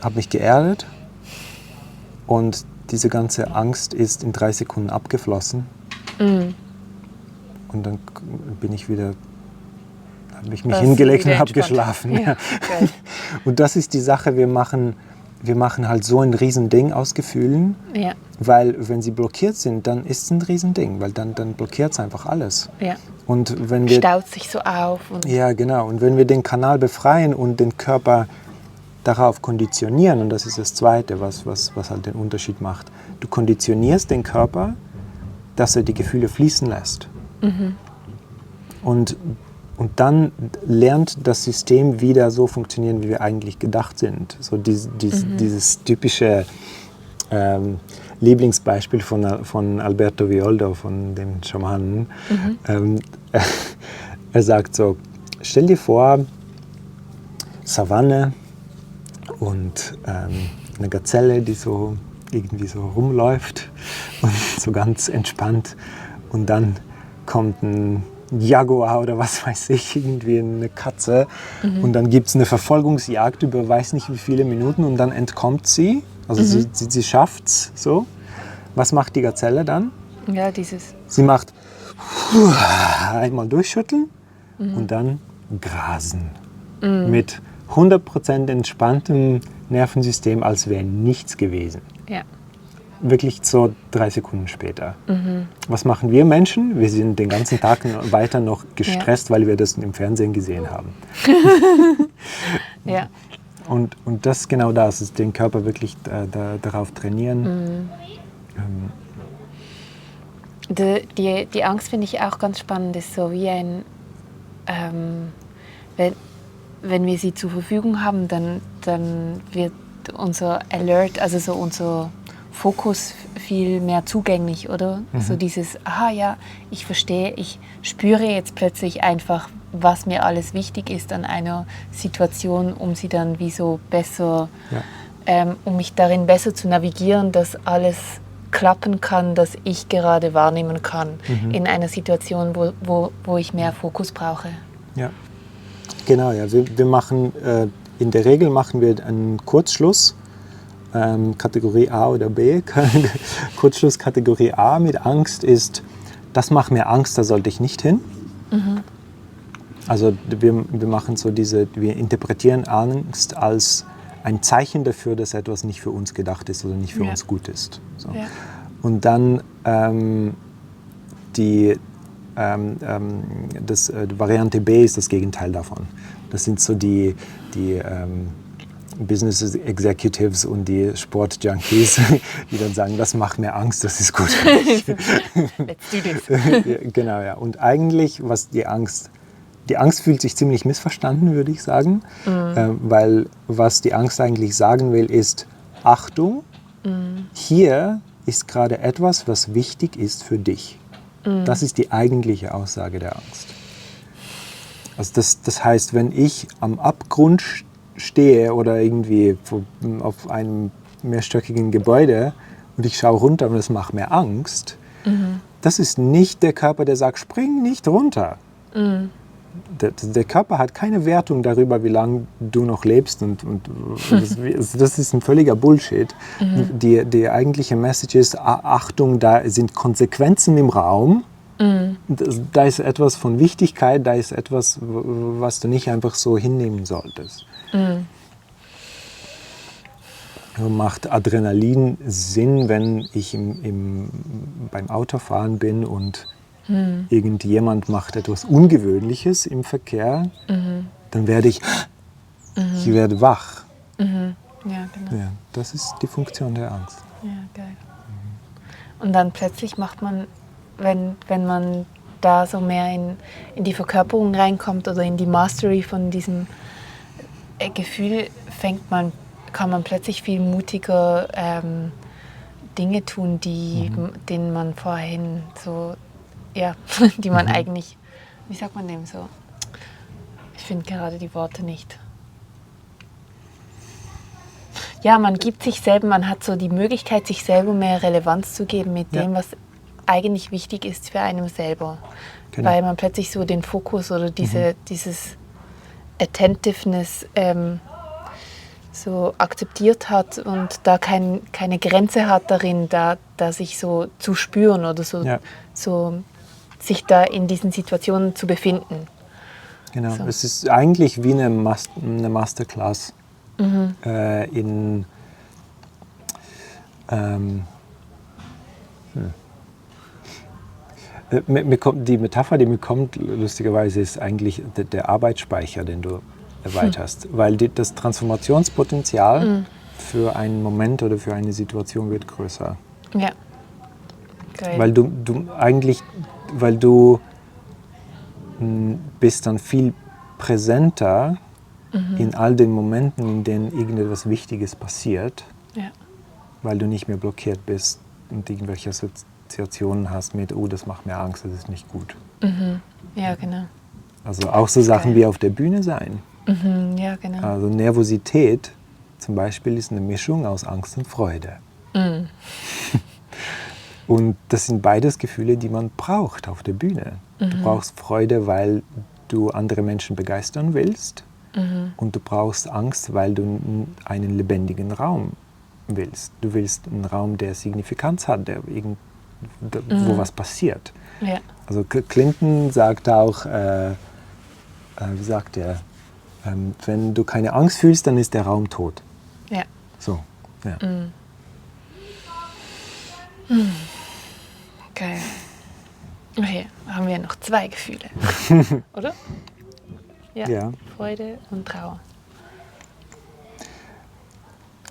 habe mich geerdet und diese ganze Angst ist in 3 Sekunden abgeflossen. Und dann bin ich wieder, habe ich mich hingelegt und habe geschlafen. Ja, und das ist die Sache, wir machen halt so ein Riesending aus Gefühlen, weil wenn sie blockiert sind, dann ist es ein Riesending, weil dann blockiert es einfach alles. Ja. Und wenn wir, staut sich so auf. Ja, genau. Und wenn wir den Kanal befreien und den Körper darauf konditionieren, und das ist das Zweite, was halt den Unterschied macht. Du konditionierst den Körper, dass er die Gefühle fließen lässt. Und dann lernt das System wieder so funktionieren, wie wir eigentlich gedacht sind. So dieses typische Lieblingsbeispiel von Alberto Villoldo, von dem Schamanen. Er sagt so, stell dir vor, Savanne, und eine Gazelle, die so irgendwie so rumläuft und so ganz entspannt. Und dann kommt ein Jaguar oder was weiß ich, irgendwie eine Katze. Und dann gibt es eine Verfolgungsjagd über weiß nicht wie viele Minuten und dann entkommt sie. Also sie schafft es so. Was macht die Gazelle dann? Ja, Sie macht einmal durchschütteln und dann grasen. Mit 100% entspanntem Nervensystem, als wäre nichts gewesen. Ja. Wirklich so 3 Sekunden später. Was machen wir Menschen? Wir sind den ganzen Tag weiter noch gestresst, weil wir das im Fernsehen gesehen haben. Ja. Und das ist genau das, ist den Körper wirklich darauf trainieren. Die Angst finde ich auch ganz spannend, ist so wie ein, wenn wir sie zur Verfügung haben, dann wird unser Alert, also so unser Fokus viel mehr zugänglich, oder? So dieses, aha, ja, ich verstehe, ich spüre jetzt plötzlich einfach, was mir alles wichtig ist an einer Situation, um sie dann wie so besser, um mich darin besser zu navigieren, dass alles klappen kann, dass ich gerade wahrnehmen kann in einer Situation, wo ich mehr Fokus brauche. Ja. Genau, ja. Wir machen, in der Regel machen wir einen Kurzschluss, Kategorie A oder B. Kurzschluss Kategorie A mit Angst ist, das macht mir Angst, da sollte ich nicht hin. Also wir machen so wir interpretieren Angst als ein Zeichen dafür, dass etwas nicht für uns gedacht ist oder nicht für uns gut ist. So. Ja. Und dann die Variante B ist das Gegenteil davon. Das sind so die Business Executives und die Sportjunkies, die dann sagen, das macht mir Angst, das ist gut für mich. Let's do this. Genau, ja. Und eigentlich, was die Angst fühlt sich ziemlich missverstanden, würde ich sagen, weil was die Angst eigentlich sagen will, ist, Achtung, hier ist gerade etwas, was wichtig ist für dich. Das ist die eigentliche Aussage der Angst. Also das heißt, wenn ich am Abgrund stehe oder irgendwie auf einem mehrstöckigen Gebäude und ich schaue runter und es macht mir Angst, das ist nicht der Körper, der sagt, spring nicht runter. Der Körper hat keine Wertung darüber, wie lange du noch lebst und das ist ein völliger Bullshit. Die eigentliche Message ist, Achtung, da sind Konsequenzen im Raum, da ist etwas von Wichtigkeit, da ist etwas, was du nicht einfach so hinnehmen solltest. Macht Adrenalin Sinn, wenn ich beim Autofahren bin und irgendjemand macht etwas Ungewöhnliches im Verkehr, dann werde ich Ich werde wach. Ja, genau. Ja, das ist die Funktion der Angst. Ja, geil. Und dann plötzlich macht man, wenn man da so mehr in die Verkörperung reinkommt oder in die Mastery von diesem Gefühl, kann man plötzlich viel mutiger Dinge tun, denen man vorhin so, ja, die man eigentlich, wie sagt man dem so? Ich finde gerade die Worte nicht. Ja, man gibt sich selber, man hat so die Möglichkeit, sich selber mehr Relevanz zu geben mit dem, was eigentlich wichtig ist für einen selber. Genau. Weil man plötzlich so den Fokus oder dieses Attentiveness so akzeptiert hat und da keine Grenze hat darin, da sich so zu spüren oder so sich da in diesen Situationen zu befinden. Genau, So. es ist eigentlich wie eine Masterclass in die Metapher, die mir kommt, lustigerweise, ist eigentlich der Arbeitsspeicher, den du erweiterst. Weil das Transformationspotenzial für einen Moment oder für eine Situation wird größer. Ja. Geil. Weil du bist dann viel präsenter in all den Momenten, in denen irgendetwas Wichtiges passiert, Ja. weil du nicht mehr blockiert bist und irgendwelche Assoziationen hast mit, oh, das macht mir Angst, das ist nicht gut. Ja, genau. Also auch so Sachen Geil. wie auf der Bühne sein. Ja, genau. Also Nervosität zum Beispiel ist eine Mischung aus Angst und Freude. Und das sind beides Gefühle, die man braucht auf der Bühne. Du brauchst Freude, weil du andere Menschen begeistern willst. Und du brauchst Angst, weil du einen lebendigen Raum willst. Du willst einen Raum, der Signifikanz hat, wo was passiert. Ja. Also Clinton sagt auch, wie sagt er, wenn du keine Angst fühlst, dann ist der Raum tot. Ja. So, ja. Geil. Okay, haben wir noch 2 Gefühle. Oder? Ja. Freude und Trauer.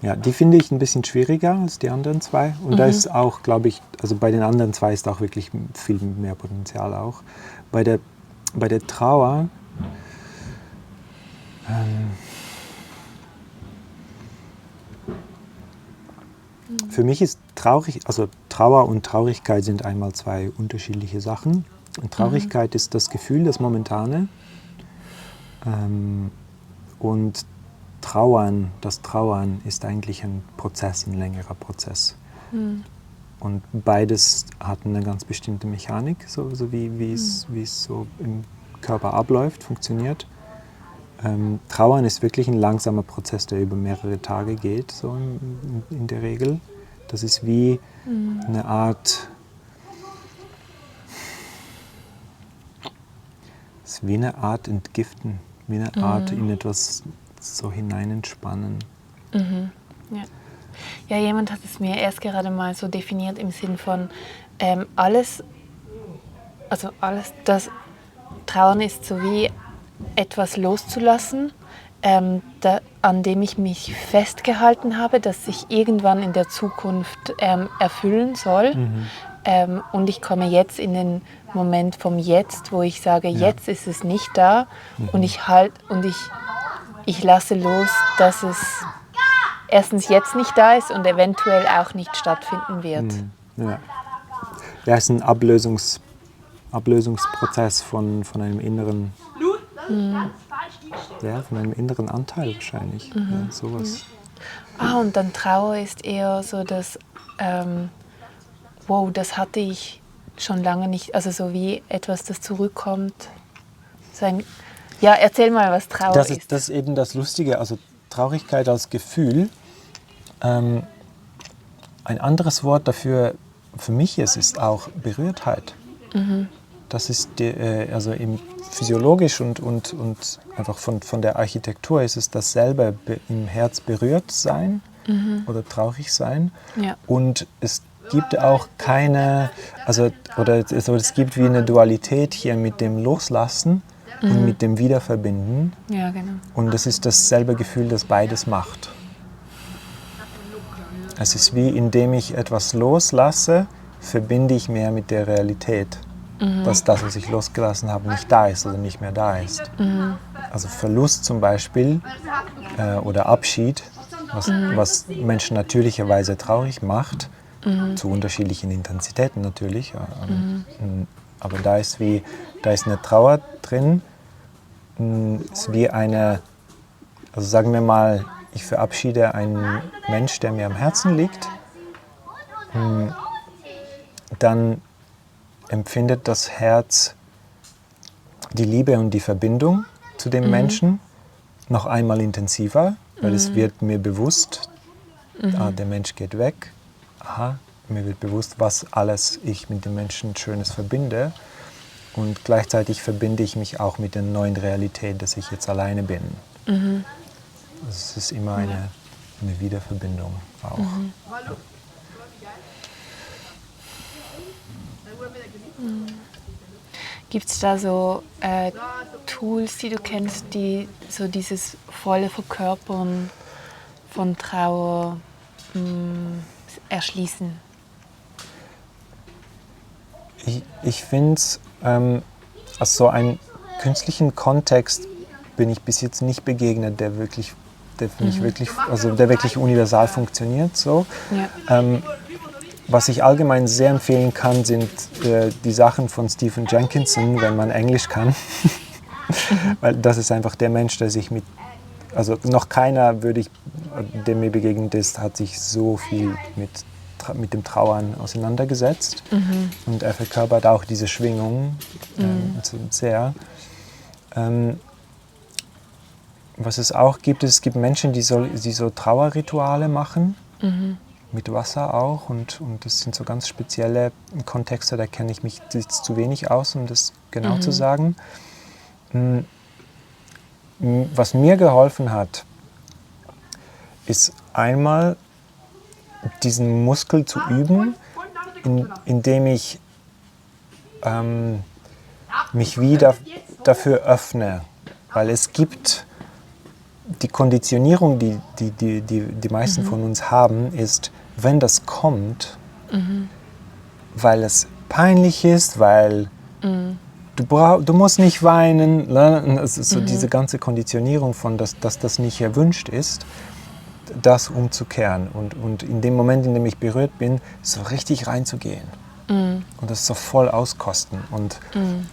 Ja, die finde ich ein bisschen schwieriger als die anderen 2. Und da ist auch, glaube ich, also bei den anderen 2 ist auch wirklich viel mehr Potenzial auch. Bei der Trauer für mich ist Trauer und Traurigkeit sind einmal 2 unterschiedliche Sachen. Und Traurigkeit ist das Gefühl, das Momentane. Und das Trauern ist eigentlich ein Prozess, ein längerer Prozess. Und beides hat eine ganz bestimmte Mechanik, so wie es so im Körper abläuft, funktioniert. Trauern ist wirklich ein langsamer Prozess, der über mehrere Tage geht, so in der Regel. Das ist wie eine Art, Entgiften, wie eine Art in etwas so hineinentspannen. Ja, jemand hat es mir erst gerade mal so definiert im Sinn von alles, das Trauern ist so wie etwas loszulassen, an dem ich mich festgehalten habe, das sich irgendwann in der Zukunft erfüllen soll. Und ich komme jetzt in den Moment vom Jetzt, wo ich sage, jetzt ist es nicht da und ich lasse los, dass es erstens jetzt nicht da ist und eventuell auch nicht stattfinden wird. Ja, es ist ein Ablösungsprozess von einem inneren, von einem inneren Anteil wahrscheinlich. Ja, sowas. Und dann Trauer ist eher so das, wow, das hatte ich schon lange nicht, also so wie etwas, das zurückkommt. Ja, erzähl mal, was Trauer ist. Das ist eben das Lustige, also Traurigkeit als Gefühl. Ein anderes Wort dafür für mich ist auch Berührtheit. Das ist also eben physiologisch und einfach von der Architektur ist es dasselbe, im Herz berührt sein oder traurig sein. Ja. Und es gibt auch keine, es gibt wie eine Dualität hier mit dem Loslassen und mit dem Wiederverbinden. Ja, genau. Und das ist dasselbe Gefühl, das beides macht. Es ist wie, indem ich etwas loslasse, verbinde ich mehr mit der Realität. Dass das, was ich losgelassen habe, nicht da ist oder nicht mehr da ist. Also Verlust zum Beispiel oder Abschied, was Menschen natürlicherweise traurig macht, zu unterschiedlichen Intensitäten natürlich. Aber da ist eine Trauer drin, ist wie eine, also sagen wir mal, ich verabschiede einen Mensch, der mir am Herzen liegt, dann empfindet das Herz die Liebe und die Verbindung zu dem Menschen noch einmal intensiver, weil es wird mir bewusst, der Mensch geht weg, mir wird bewusst, was alles ich mit dem Menschen Schönes verbinde, und gleichzeitig verbinde ich mich auch mit der neuen Realität, dass ich jetzt alleine bin. Es ist immer eine Wiederverbindung auch. Gibt es da so Tools, die du kennst, die so dieses volle Verkörpern von Trauer erschließen? Ich finde es, aus so einem künstlichen Kontext bin ich bis jetzt nicht begegnet, der wirklich universal funktioniert. So. Ja. Was ich allgemein sehr empfehlen kann, sind die Sachen von Stephen Jenkinson, wenn man Englisch kann. Weil das ist einfach der Mensch, der sich also noch keiner, der mir begegnet ist, hat sich so viel mit dem Trauern auseinandergesetzt. Und er verkörpert auch diese Schwingung sehr. Was es auch gibt, es gibt Menschen, die so Trauerrituale machen. Mit Wasser auch, und das sind so ganz spezielle Kontexte, da kenne ich mich jetzt zu wenig aus, um das genau zu sagen. Was mir geholfen hat, ist einmal diesen Muskel zu üben, indem ich mich wieder dafür öffne, weil es gibt die Konditionierung, die meisten von uns haben, ist, wenn das kommt, weil es peinlich ist, weil du musst nicht weinen, es ist so diese ganze Konditionierung von, dass das nicht erwünscht ist, das umzukehren und in dem Moment, in dem ich berührt bin, so richtig reinzugehen und das so voll auskosten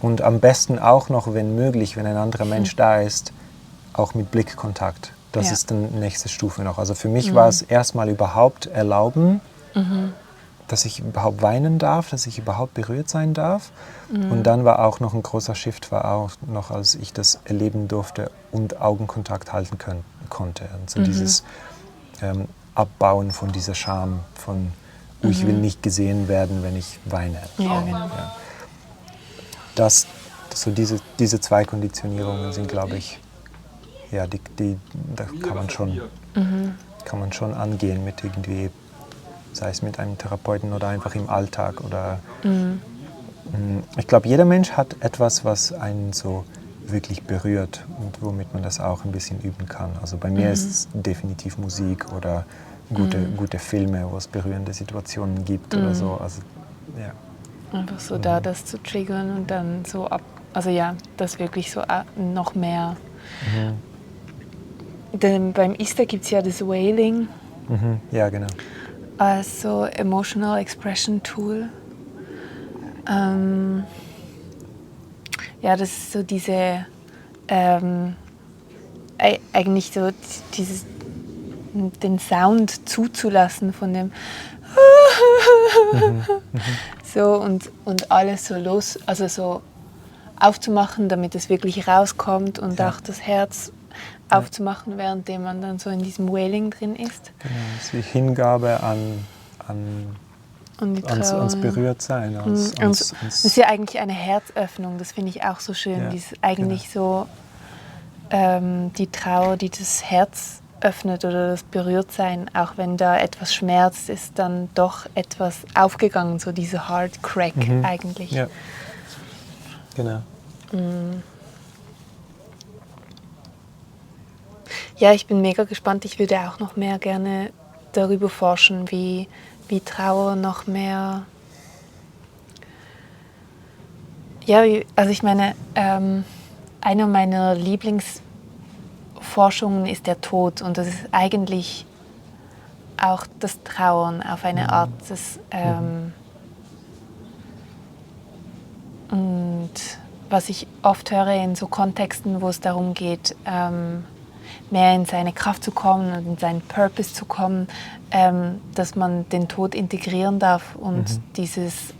und am besten auch noch, wenn möglich, wenn ein anderer Mensch da ist, auch mit Blickkontakt. Das ist die nächste Stufe noch. Also für mich war es erstmal überhaupt erlauben, dass ich überhaupt weinen darf, dass ich überhaupt berührt sein darf. Und dann war auch noch ein großer Shift, war auch noch, als ich das erleben durfte und Augenkontakt halten konnte. Und so dieses Abbauen von dieser Scham, von ich will nicht gesehen werden, wenn ich weine. Ja, genau. Ja. Diese zwei Konditionierungen sind, glaube ich, ja, da kann man schon angehen mit irgendwie, sei es mit einem Therapeuten oder einfach im Alltag. Oder ich glaube, jeder Mensch hat etwas, was einen so wirklich berührt und womit man das auch ein bisschen üben kann. Also bei mir ist es definitiv Musik oder gute Filme, wo es berührende Situationen gibt oder so. Also, ja. Einfach so da das zu triggern und dann so das wirklich so noch mehr. Denn beim Easter gibt es ja das Wailing. Ja, genau. Also Emotional Expression Tool. Das ist so diese, eigentlich so den Sound zuzulassen von dem so und alles so also so aufzumachen, damit es wirklich rauskommt und auch das Herz aufzumachen, währenddem man dann so in diesem Wailing drin ist. Genau, das ist die Hingabe ans Berührtsein. Das ist ja eigentlich eine Herzöffnung, das finde ich auch so schön. Dieses eigentlich so die Trauer, die das Herz öffnet oder das Berührtsein, auch wenn da etwas schmerzt, ist dann doch etwas aufgegangen, so diese Hard Crack eigentlich. Ja, genau. Ja, ich bin mega gespannt. Ich würde auch noch mehr gerne darüber forschen, wie Trauer noch mehr... Ja, also ich meine, eine meiner Lieblingsforschungen ist der Tod und das ist eigentlich auch das Trauern auf eine Art. Und was ich oft höre in so Kontexten, wo es darum geht, mehr in seine Kraft zu kommen und in seinen Purpose zu kommen, dass man den Tod integrieren darf und dieses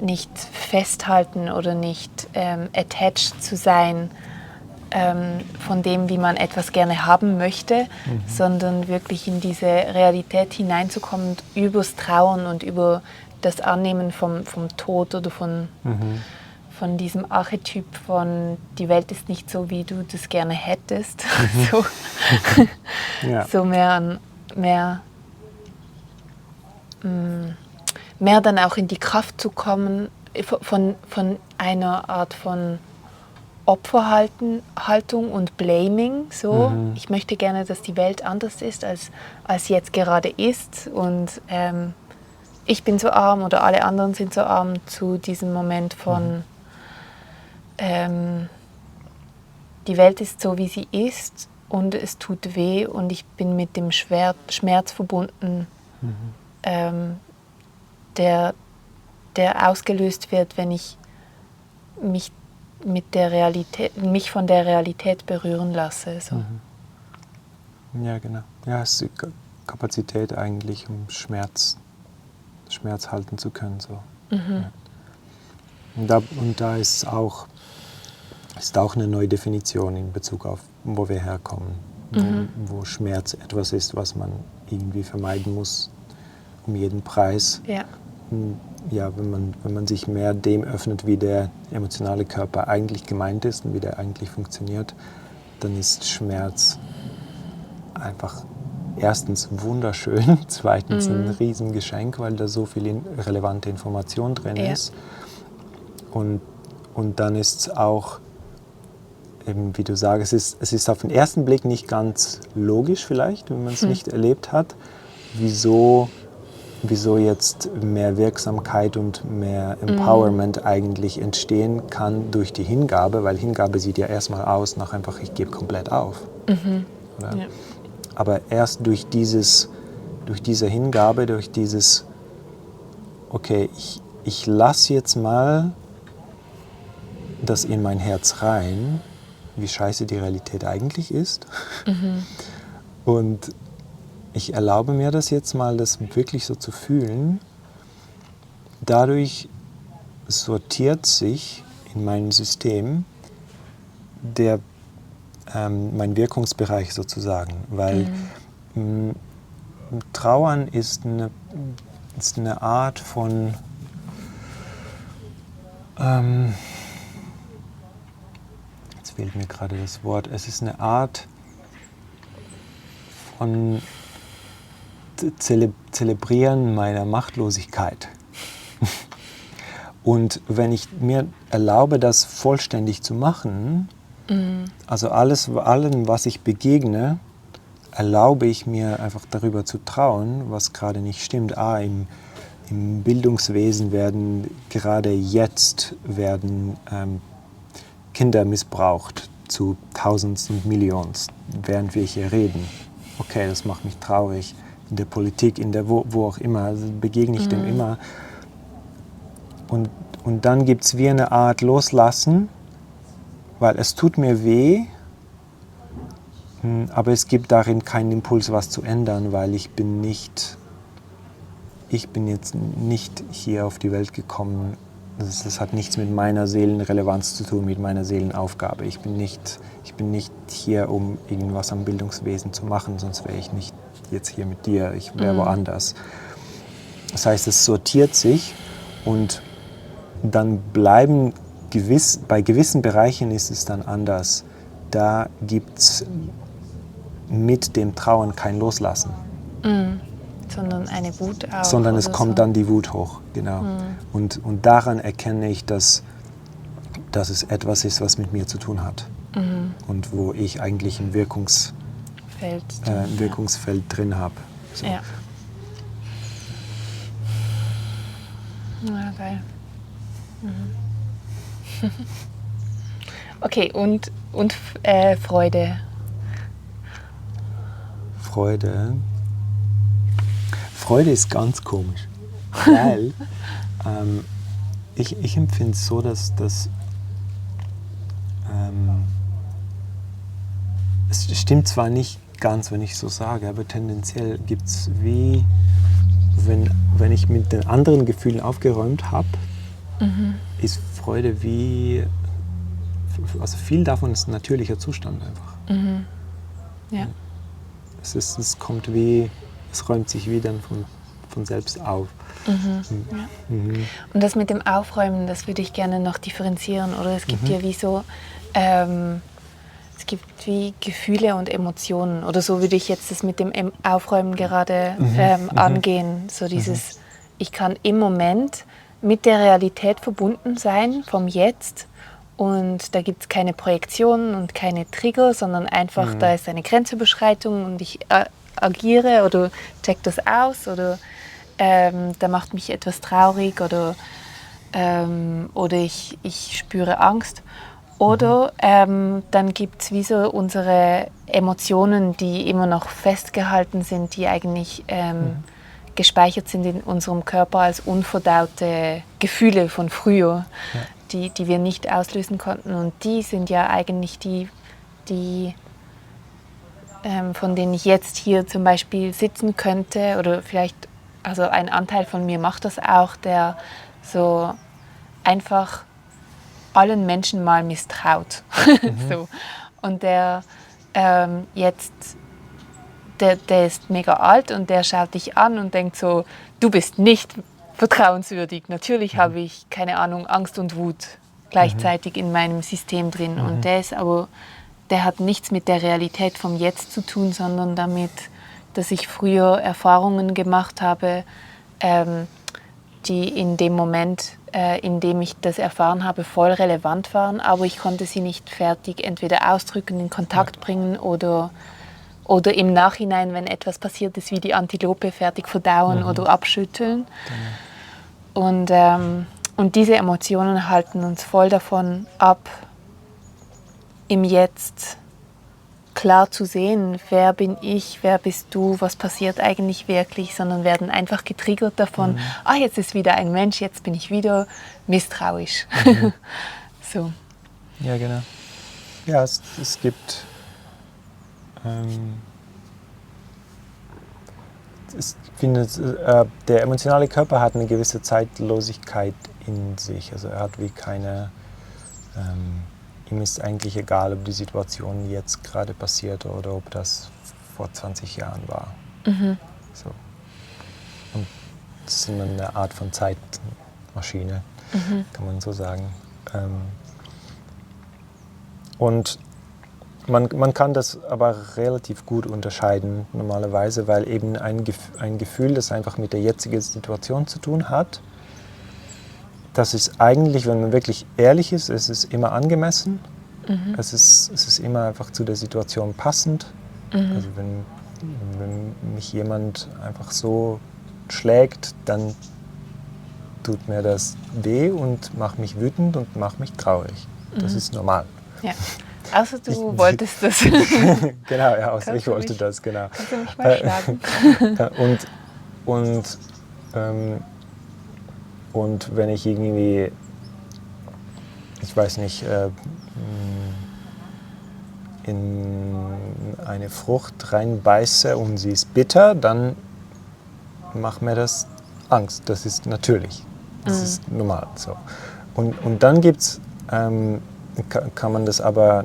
nicht festhalten oder nicht attached zu sein von dem, wie man etwas gerne haben möchte, sondern wirklich in diese Realität hineinzukommen und übers Trauern und über das Annehmen vom Tod oder von diesem Archetyp von die Welt ist nicht so, wie du das gerne hättest. So, so mehr dann auch in die Kraft zu kommen von einer Art von Opferhaltung und Blaming. So. Ich möchte gerne, dass die Welt anders ist, als jetzt gerade ist. Und ich bin so arm oder alle anderen sind so arm, zu diesem Moment von die Welt ist so, wie sie ist und es tut weh und ich bin mit dem Schmerz verbunden, der ausgelöst wird, wenn ich mich von der Realität berühren lasse. So. Ja, genau. Ja, es ist die Kapazität eigentlich, um Schmerz halten zu können. So. Ja. Und da ist auch eine neue Definition in Bezug auf, wo wir herkommen. Wo Schmerz etwas ist, was man irgendwie vermeiden muss, um jeden Preis. Ja. Ja, wenn man sich mehr dem öffnet, wie der emotionale Körper eigentlich gemeint ist und wie der eigentlich funktioniert, dann ist Schmerz einfach erstens wunderschön, zweitens ein Riesengeschenk, weil da so viel relevante Information drin ist. Und dann ist es auch, eben wie du sagst, es ist auf den ersten Blick nicht ganz logisch vielleicht, wenn man es nicht erlebt hat, wieso jetzt mehr Wirksamkeit und mehr Empowerment eigentlich entstehen kann durch die Hingabe, weil Hingabe sieht ja erstmal aus nach einfach, ich gebe komplett auf. Oder? Ja. Aber erst durch diese Hingabe, durch dieses, okay, ich lasse jetzt mal das in mein Herz rein, wie scheiße die Realität eigentlich ist. Und ich erlaube mir das jetzt mal, das wirklich so zu fühlen. Dadurch sortiert sich in meinem System mein Wirkungsbereich sozusagen. Weil Trauern ist eine Art von jetzt fehlt mir gerade das Wort. Es ist eine Art von Zelebrieren meiner Machtlosigkeit. Und wenn ich mir erlaube, das vollständig zu machen, also allem, was ich begegne, erlaube ich mir einfach darüber zu trauen, was gerade nicht stimmt. Im Bildungswesen werden Kinder missbraucht zu Tausendsten und Millionen, während wir hier reden. Okay, das macht mich traurig. In der Politik, wo auch immer, also begegne ich dem immer. Und dann gibt es wie eine Art Loslassen, weil es tut mir weh, aber es gibt darin keinen Impuls, was zu ändern, weil ich bin jetzt nicht hier auf die Welt gekommen. Das hat nichts mit meiner Seelenrelevanz zu tun, mit meiner Seelenaufgabe. Ich bin nicht hier, um irgendwas am Bildungswesen zu machen, sonst wäre ich nicht jetzt hier mit dir, ich wäre woanders. Das heißt, es sortiert sich und dann bleiben bei gewissen Bereichen ist es dann anders. Da gibt es mit dem Trauern kein Loslassen. Sondern eine Wut auch. Sondern es kommt dann die Wut hoch, genau. Und daran erkenne ich, dass dass es etwas ist, was mit mir zu tun hat. Und wo ich eigentlich ein Wirkungsfeld drin habe. So. Ja. Ja, geil. Okay, und Freude. Freude ist ganz komisch, weil ich empfinde es so, dass es stimmt zwar nicht ganz, wenn ich so sage, aber tendenziell gibt es wie, wenn ich mit den anderen Gefühlen aufgeräumt habe, ist Freude wie, also viel davon ist ein natürlicher Zustand einfach. Ja. Es kommt wie, es räumt sich wie dann von selbst auf. Ja. Und das mit dem Aufräumen, das würde ich gerne noch differenzieren. Oder es gibt ja wie so, es gibt wie Gefühle und Emotionen. Oder so würde ich jetzt das mit dem Aufräumen gerade angehen. So dieses, ich kann im Moment mit der Realität verbunden sein, vom Jetzt. Und da gibt es keine Projektionen und keine Trigger, sondern einfach, da ist eine Grenzüberschreitung und ich agiere oder check das aus oder da macht mich etwas traurig oder ich spüre Angst. Oder dann gibt es wie so unsere Emotionen, die immer noch festgehalten sind, die eigentlich gespeichert sind in unserem Körper als unverdaute Gefühle von früher, die wir nicht auslösen konnten. Und die sind ja eigentlich die von denen ich jetzt hier zum Beispiel sitzen könnte oder vielleicht, also ein Anteil von mir macht das auch, der so einfach allen Menschen mal misstraut. So. Und der jetzt, der ist mega alt und der schaut dich an und denkt so, du bist nicht vertrauenswürdig. Natürlich habe ich, keine Ahnung, Angst und Wut gleichzeitig in meinem System drin. Und der hat nichts mit der Realität vom Jetzt zu tun, sondern damit, dass ich früher Erfahrungen gemacht habe, die in dem Moment, in dem ich das erfahren habe, voll relevant waren, aber ich konnte sie nicht fertig entweder ausdrücken, in Kontakt bringen oder im Nachhinein, wenn etwas passiert ist, wie die Antilope fertig verdauen oder abschütteln. Und diese Emotionen halten uns voll davon ab, im Jetzt klar zu sehen, wer bin ich, wer bist du, was passiert eigentlich wirklich, sondern werden einfach getriggert davon, jetzt ist wieder ein Mensch, jetzt bin ich wieder misstrauisch. So. Ja, genau. Ja, es gibt ich finde, der emotionale Körper hat eine gewisse Zeitlosigkeit in sich. Also er hat wie keine, ihm ist eigentlich egal, ob die Situation jetzt gerade passiert oder ob das vor 20 Jahren war. So. Und das ist immer eine Art von Zeitmaschine, kann man so sagen. Und man kann das aber relativ gut unterscheiden normalerweise, weil eben ein Gefühl, das einfach mit der jetzigen Situation zu tun hat, das ist eigentlich, wenn man wirklich ehrlich ist, es ist immer angemessen. Es ist immer einfach zu der Situation passend. Also wenn mich jemand einfach so schlägt, dann tut mir das weh und macht mich wütend und macht mich traurig. Das ist normal. Ja. Außer du wolltest das. Genau, ja, außer ich wollte das, genau. Kannst du mich mal schlagen? Und wenn ich irgendwie, ich weiß nicht, in eine Frucht reinbeiße und sie ist bitter, dann macht mir das Angst. Das ist natürlich. Das ist normal so. Und dann gibt's, kann man das aber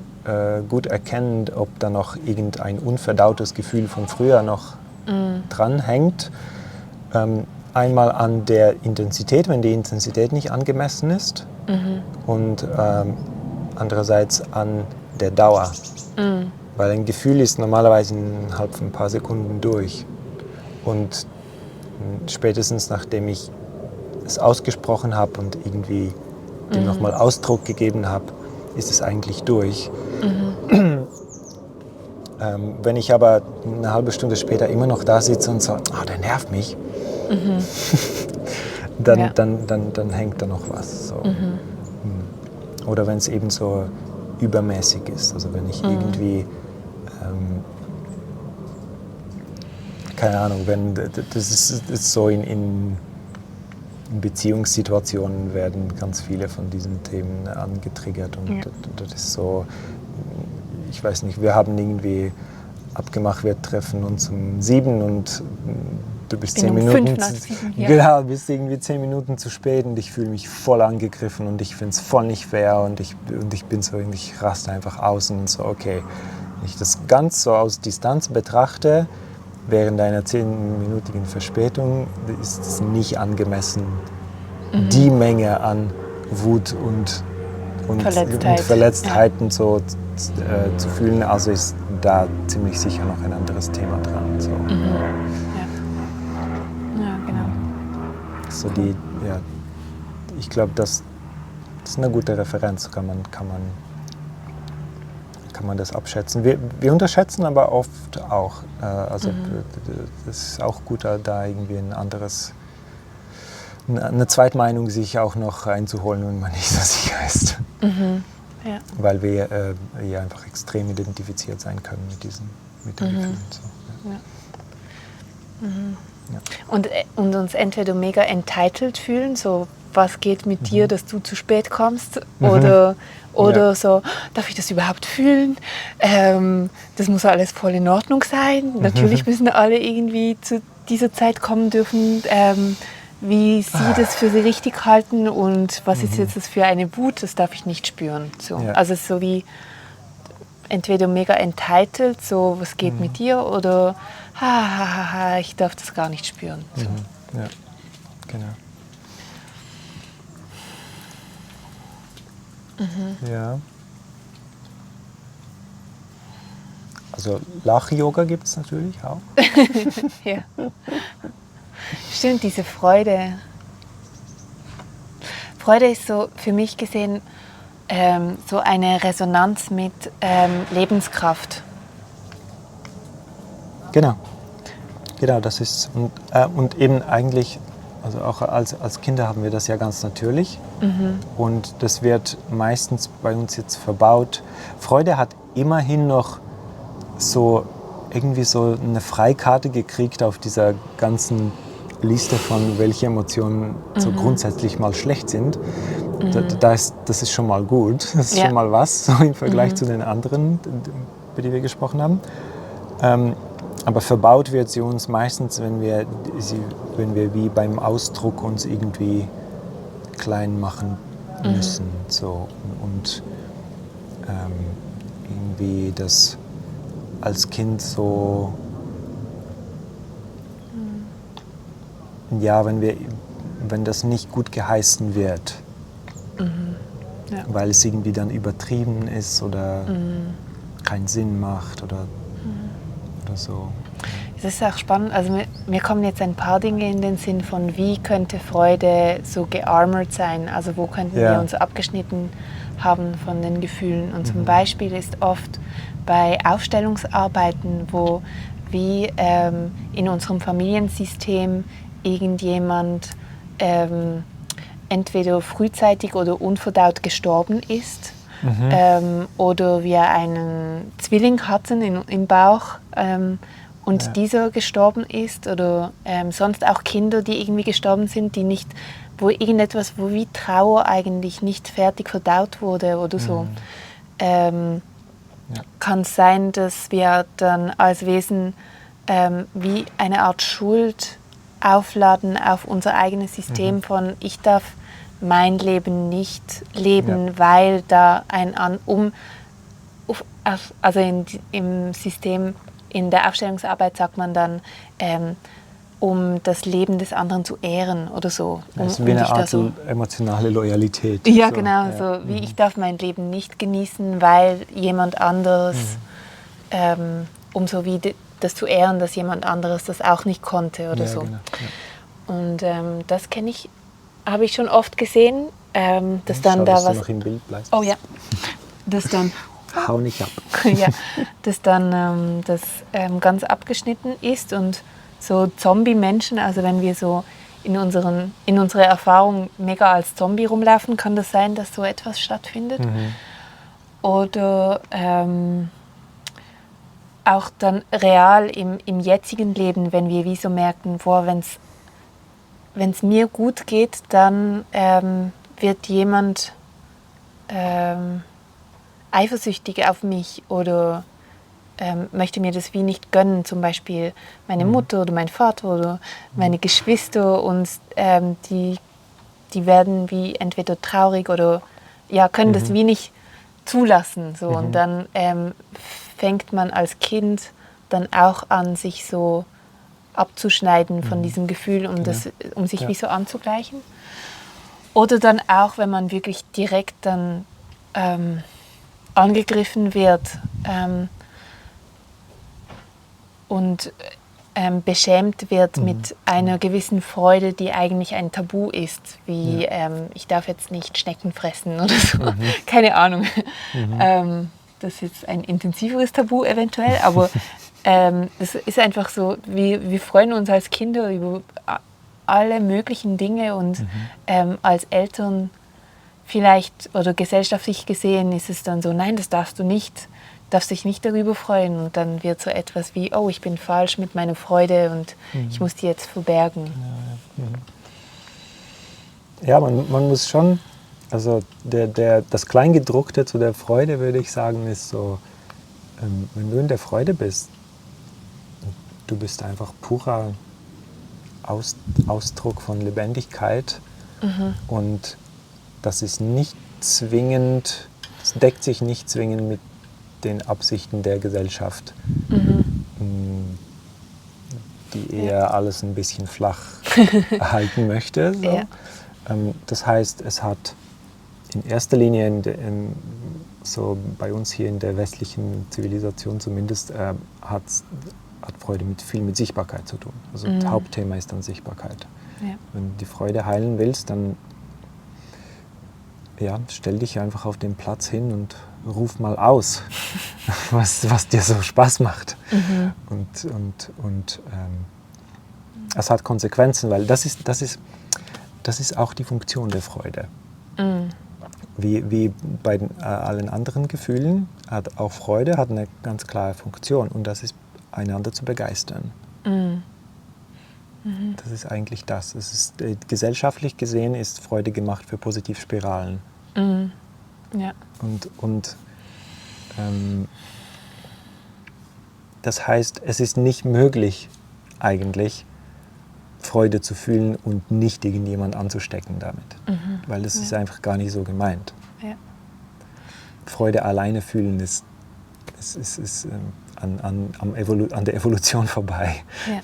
gut erkennen, ob da noch irgendein unverdautes Gefühl von früher noch dranhängt. Einmal an der Intensität, wenn die Intensität nicht angemessen ist, und andererseits an der Dauer. Weil ein Gefühl ist normalerweise innerhalb von ein paar Sekunden durch. Und spätestens nachdem ich es ausgesprochen habe und irgendwie dem nochmal Ausdruck gegeben habe, ist es eigentlich durch. Wenn ich aber eine halbe Stunde später immer noch da sitze und so, der nervt mich, dann hängt da noch was. So. Oder wenn es eben so übermäßig ist, also wenn ich irgendwie, keine Ahnung, wenn das ist so in Beziehungssituationen werden ganz viele von diesen Themen angetriggert und das ist so, ich weiß nicht, wir haben irgendwie abgemacht, wir treffen uns um 7 und du bist 10 Minuten, genau, bist irgendwie 10 Minuten zu spät und ich fühle mich voll angegriffen und ich finde es voll nicht fair und ich bin so, ich raste einfach aus und so, okay, wenn ich das ganz so aus Distanz betrachte, während einer 10-minütigen Verspätung ist es nicht angemessen, die Menge an Wut und Verletztheiten so zu fühlen. Also ist da ziemlich sicher noch ein anderes Thema dran. So. Ja, genau. So ich glaube, das ist eine gute Referenz, kann man das abschätzen. Wir unterschätzen aber oft auch. Also das ist auch gut, da irgendwie eine Zweitmeinung sich auch noch einzuholen, wenn man nicht so sicher ist. Ja. Weil wir einfach extrem identifiziert sein können mit den Gefühlen. So. Ja. Und uns entweder mega entitled fühlen, so was geht mit dir, dass du zu spät kommst, oder so, darf ich das überhaupt fühlen? Das muss alles voll in Ordnung sein. Natürlich müssen alle irgendwie zu dieser Zeit kommen dürfen, wie sie das für sie richtig halten und was ist jetzt das für eine Wut, das darf ich nicht spüren. So. Ja. Also so wie entweder mega entitled, so was geht mit dir, oder ich darf das gar nicht spüren. So. Ja, genau. Ja. Also Lach-Yoga gibt es natürlich auch. Ja. Stimmt, diese Freude. Freude ist so für mich gesehen so eine Resonanz mit Lebenskraft. Genau, das ist und eben eigentlich, also auch als Kinder haben wir das ja ganz natürlich und das wird meistens bei uns jetzt verbaut. Freude hat immerhin noch so irgendwie so eine Freikarte gekriegt auf dieser ganzen Liste von welche Emotionen so grundsätzlich mal schlecht sind. Das ist schon mal gut, das ist schon mal was, so im Vergleich zu den anderen, über die wir gesprochen haben. Aber verbaut wird sie uns meistens, wenn wir wie beim Ausdruck uns irgendwie klein machen müssen. So. Und irgendwie das als Kind so, ja, wenn das nicht gut geheißen wird, weil es irgendwie dann übertrieben ist oder keinen Sinn macht oder so. Es ist auch spannend, also mir kommen jetzt ein paar Dinge in den Sinn von, wie könnte Freude so gearmert sein, also wo könnten wir uns abgeschnitten haben von den Gefühlen. Und zum Beispiel ist oft bei Aufstellungsarbeiten, wo wie in unserem Familiensystem irgendjemand entweder frühzeitig oder unverdaut gestorben ist oder wir einen Zwilling hatten im Bauch und dieser gestorben ist oder sonst auch Kinder, die irgendwie gestorben sind, die nicht, wo irgendetwas, wo wie Trauer eigentlich nicht fertig verdaut wurde oder so. Kann es sein, dass wir dann als Wesen wie eine Art Schuld aufladen auf unser eigenes System von ich darf mein Leben nicht leben, weil da also im System, in der Aufstellungsarbeit sagt man dann, um das Leben des anderen zu ehren oder so. Das ist wie eine Art emotionale Loyalität. Ja, so, genau, so wie ich darf mein Leben nicht genießen, weil jemand anderes, um so wie das zu ehren, dass jemand anderes das auch nicht konnte oder so. Genau, ja. Und das kenne ich habe ich schon oft gesehen, dass dann Schau, da dass du was... noch im Bild bleibst. Oh ja, dass dann... Hau nicht ab. ja, dass dann das ganz abgeschnitten ist und so Zombie-Menschen, also wenn wir so in unserer Erfahrung mega als Zombie rumlaufen, kann das sein, dass so etwas stattfindet. Oder auch dann real im jetzigen Leben, wenn wir wie so merken, wenn es mir gut geht, dann wird jemand eifersüchtig auf mich oder möchte mir das wie nicht gönnen, zum Beispiel meine Mutter oder mein Vater oder meine Geschwister, und die werden wie entweder traurig oder ja, können das wie nicht zulassen. So. Und dann fängt man als Kind dann auch an, sich so abzuschneiden von diesem Gefühl, um sich wie so anzugleichen. Oder dann auch, wenn man wirklich direkt dann angegriffen wird und beschämt wird mit einer gewissen Freude, die eigentlich ein Tabu ist, wie ich darf jetzt nicht Schnecken fressen oder so, keine Ahnung. Das ist jetzt ein intensiveres Tabu eventuell, aber das ist einfach so, wir freuen uns als Kinder über alle möglichen Dinge und als Eltern vielleicht oder gesellschaftlich gesehen ist es dann so, nein, das darfst du nicht, darfst dich nicht darüber freuen, und dann wird so etwas wie, oh, ich bin falsch mit meiner Freude und ich muss die jetzt verbergen. Ja, man muss schon, also das Kleingedruckte zu der Freude, würde ich sagen, ist so, wenn du in der Freude bist, du bist einfach purer Ausdruck von Lebendigkeit, und das ist nicht zwingend, es deckt sich nicht zwingend mit den Absichten der Gesellschaft, die eher alles ein bisschen flach halten möchte. So. Ja. Das heißt, es hat in erster Linie, so bei uns hier in der westlichen Zivilisation zumindest, hat Freude viel mit Sichtbarkeit zu tun. Also das Hauptthema ist dann Sichtbarkeit. Ja. Wenn du die Freude heilen willst, dann stell dich einfach auf den Platz hin und ruf mal aus, was dir so Spaß macht. Und es hat Konsequenzen, weil das ist auch die Funktion der Freude. Wie bei allen anderen Gefühlen hat auch Freude eine ganz klare Funktion, und das ist, einander zu begeistern. Das ist eigentlich das. Es ist, gesellschaftlich gesehen ist Freude gemacht für Positivspiralen. Ja. Und das heißt, es ist nicht möglich, eigentlich Freude zu fühlen und nicht irgendjemand anzustecken damit. Weil das ist einfach gar nicht so gemeint. Ja. Freude alleine fühlen ist an der Evolution vorbei. Ja.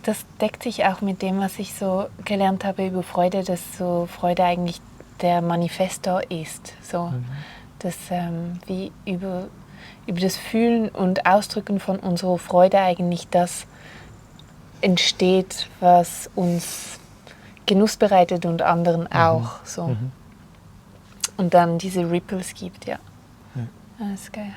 Das deckt sich auch mit dem, was ich so gelernt habe über Freude, dass so Freude eigentlich der Manifestor ist. So, dass wie über das Fühlen und Ausdrücken von unserer Freude eigentlich das entsteht, was uns Genuss bereitet und anderen auch. So. Und dann diese Ripples gibt, ja. Das ist geil.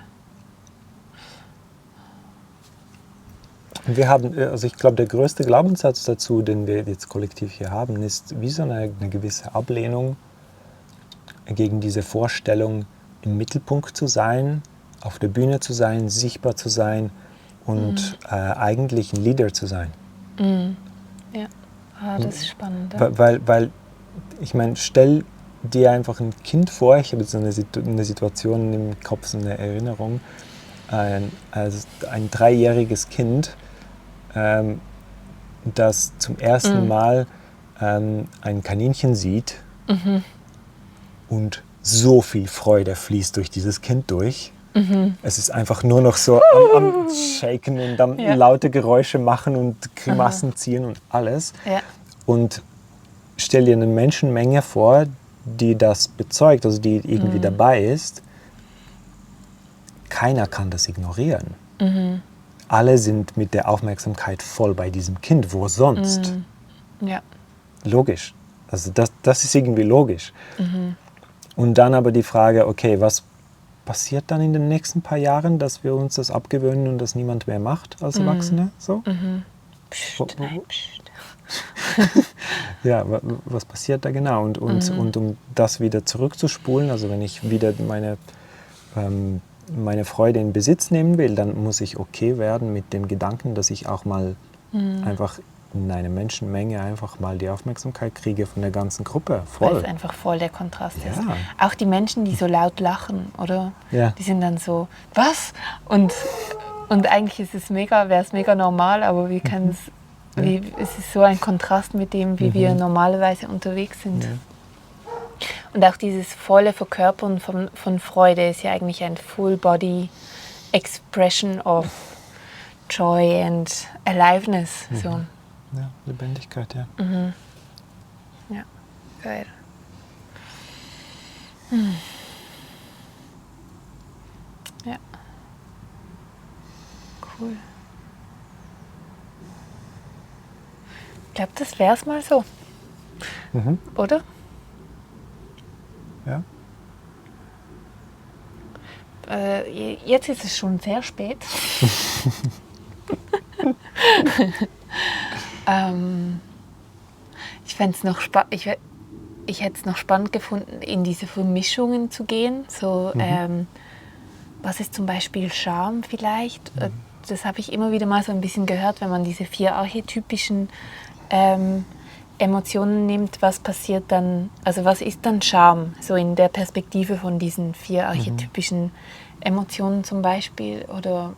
Und wir haben, also ich glaube, der größte Glaubenssatz dazu, den wir jetzt kollektiv hier haben, ist wie so eine gewisse Ablehnung gegen diese Vorstellung, im Mittelpunkt zu sein, auf der Bühne zu sein, sichtbar zu sein und eigentlich ein Leader zu sein. Ja, das ist spannend. Ja? Weil ich meine, stell dir einfach ein Kind vor, ich habe jetzt so eine Situation im Kopf, so eine Erinnerung, als ein 3-jähriges Kind, das zum ersten Mal ein Kaninchen sieht und so viel Freude fließt durch dieses Kind durch. Es ist einfach nur noch so am Shaken und am laute Geräusche machen und Grimassen ziehen und alles. Ja. Und stell dir eine Menschenmenge vor, die das bezeugt, also die irgendwie dabei ist. Keiner kann das ignorieren. Alle sind mit der Aufmerksamkeit voll bei diesem Kind. Wo sonst? Ja. logisch. Also das ist irgendwie logisch. Und dann aber die Frage, okay, was passiert dann in den nächsten paar Jahren, dass wir uns das abgewöhnen und das niemand mehr macht als Erwachsene? So? Psst, nein, psst. Ja, was passiert da genau? Und um das wieder zurückzuspulen, also wenn ich wieder meine Freude in Besitz nehmen will, dann muss ich okay werden mit dem Gedanken, dass ich auch mal einfach in einer Menschenmenge einfach mal die Aufmerksamkeit kriege von der ganzen Gruppe. Weil Voll. es einfach voll der Kontrast ist. Ja. Auch die Menschen, die so laut lachen, oder? Ja. Die sind dann so, was? Und eigentlich ist es wäre es mega normal, aber wir können es, es ist so ein Kontrast mit dem, wie wir normalerweise unterwegs sind. Ja. Und auch dieses volle Verkörpern von Freude ist ja eigentlich ein Full-Body Expression of Joy and Aliveness. So. Ja, Lebendigkeit, ja. Ja, geil. Ja. Cool. Ich glaube, das wäre es mal so. Oder? Ja. Jetzt ist es schon sehr spät. Ich fände es noch ich hätte es noch spannend gefunden, in diese Vermischungen zu gehen. So, was ist zum Beispiel Scham vielleicht? Das habe ich immer wieder mal so ein bisschen gehört, wenn man diese 4 archetypischen Emotionen nimmt. Was passiert dann, also was ist dann Scham? So in der Perspektive von diesen 4 archetypischen Emotionen zum Beispiel. Oder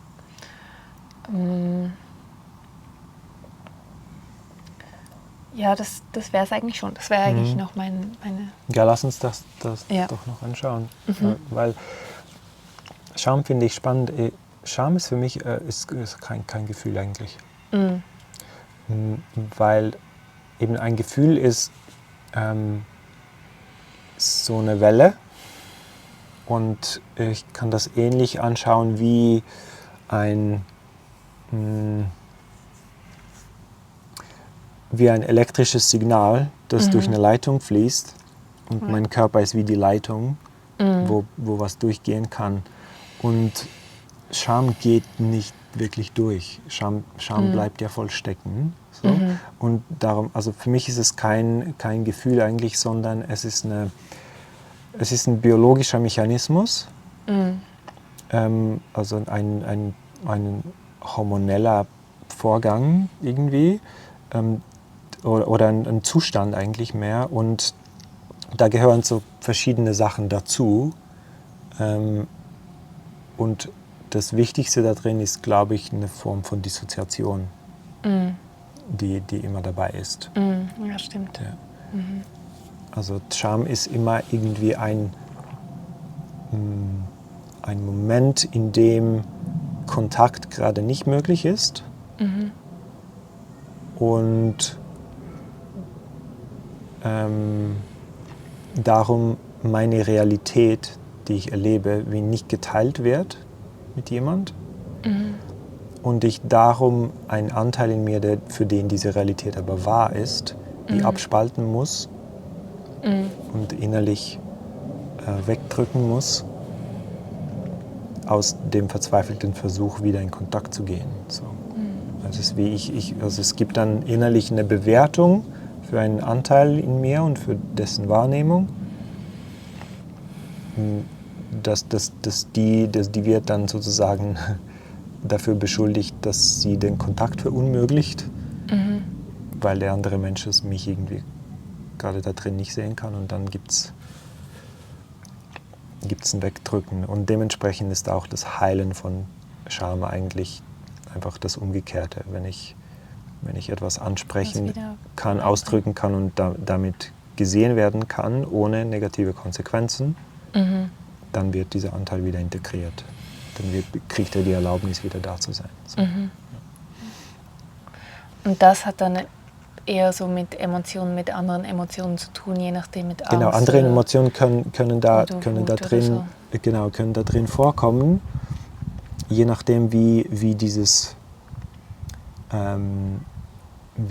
ja, das wäre es eigentlich schon. Das wäre eigentlich noch meine... Ja, lass uns das Ja. doch noch anschauen. Weil Scham finde ich spannend. Scham ist für mich ist kein Gefühl eigentlich. Weil eben ein Gefühl ist so eine Welle und ich kann das ähnlich anschauen wie ein elektrisches Signal, das durch eine Leitung fließt und mein Körper ist wie die Leitung, wo was durchgehen kann. Und Scham geht nicht wirklich durch. Scham bleibt ja voll stecken. So. Und darum, also für mich ist es kein Gefühl eigentlich, sondern es ist ein biologischer Mechanismus, also ein hormoneller Vorgang irgendwie. Oder ein Zustand eigentlich mehr. Und da gehören so verschiedene Sachen dazu. Und das Wichtigste da drin ist, glaube ich, eine Form von Dissoziation, die immer dabei ist. Ja, stimmt. Ja. Also Scham ist immer irgendwie ein Moment, in dem Kontakt gerade nicht möglich ist. Und darum meine Realität, die ich erlebe, wie nicht geteilt wird mit jemand. Und ich darum einen Anteil in mir, für den diese Realität aber wahr ist, die abspalten muss und innerlich wegdrücken muss, aus dem verzweifelten Versuch, wieder in Kontakt zu gehen. So. Also es ist wie also es gibt dann innerlich eine Bewertung für einen Anteil in mir und für dessen Wahrnehmung. Die wird dann sozusagen dafür beschuldigt, dass sie den Kontakt verunmöglicht, weil der andere Mensch mich irgendwie gerade da drin nicht sehen kann, und dann gibt's ein Wegdrücken. Und dementsprechend ist auch das Heilen von Scham eigentlich einfach das Umgekehrte. Wenn ich etwas ansprechen kann, ausdrücken kann und damit gesehen werden kann, ohne negative Konsequenzen, dann wird dieser Anteil wieder integriert. Dann kriegt er die Erlaubnis, wieder da zu sein. So. Und das hat dann eher so mit Emotionen, mit anderen Emotionen zu tun, je nachdem mit Angst. Genau, andere Emotionen können da drin vorkommen, je nachdem wie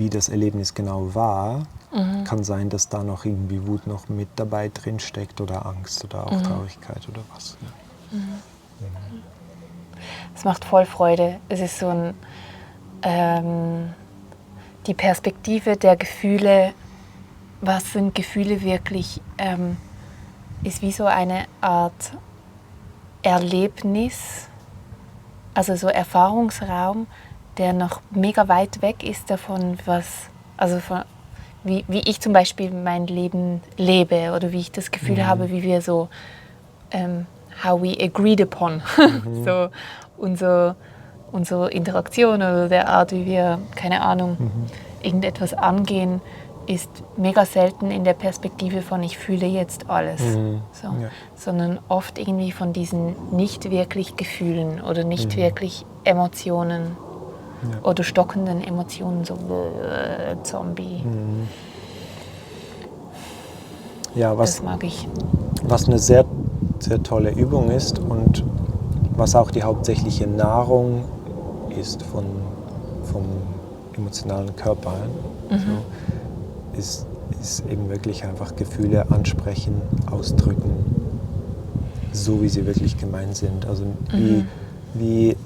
das Erlebnis genau war. Kann sein, dass da noch irgendwie Wut noch mit dabei drin steckt oder Angst oder auch Traurigkeit oder was. Ja. Es macht voll Freude. Es ist so die Perspektive der Gefühle. Was sind Gefühle wirklich? Ist wie so eine Art Erlebnis, also so Erfahrungsraum, der noch mega weit weg ist davon, wie ich zum Beispiel mein Leben lebe oder wie ich das Gefühl habe, wie wir so, how we agreed upon, so unsere Interaktion oder der Art, wie wir, keine Ahnung, irgendetwas angehen, ist mega selten in der Perspektive von ich fühle jetzt alles, sondern oft irgendwie von diesen nicht wirklich Gefühlen oder nicht wirklich Emotionen. Oder stockenden Emotionen, so Zombie. Ja, Das mag ich. Was eine sehr, sehr tolle Übung ist und was auch die hauptsächliche Nahrung ist vom emotionalen Körper, ist eben wirklich einfach Gefühle ansprechen, ausdrücken, so wie sie wirklich gemeint sind. Also wie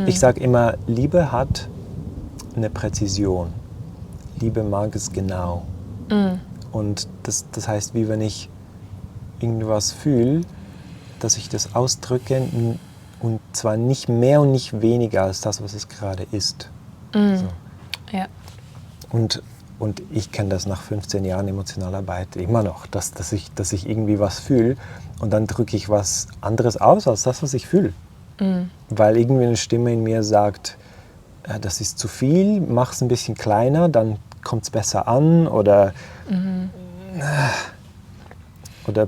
ich sage immer, Liebe hat eine Präzision. Liebe mag es genau. Und das heißt, wie wenn ich irgendwas fühle, dass ich das ausdrücke und zwar nicht mehr und nicht weniger als das, was es gerade ist. So. Ja. Und ich kenne das nach 15 Jahren Emotionalarbeit immer noch, dass ich irgendwie was fühle und dann drücke ich was anderes aus als das, was ich fühle. Weil irgendwie eine Stimme in mir sagt, das ist zu viel, mach es ein bisschen kleiner, dann kommt es besser an oder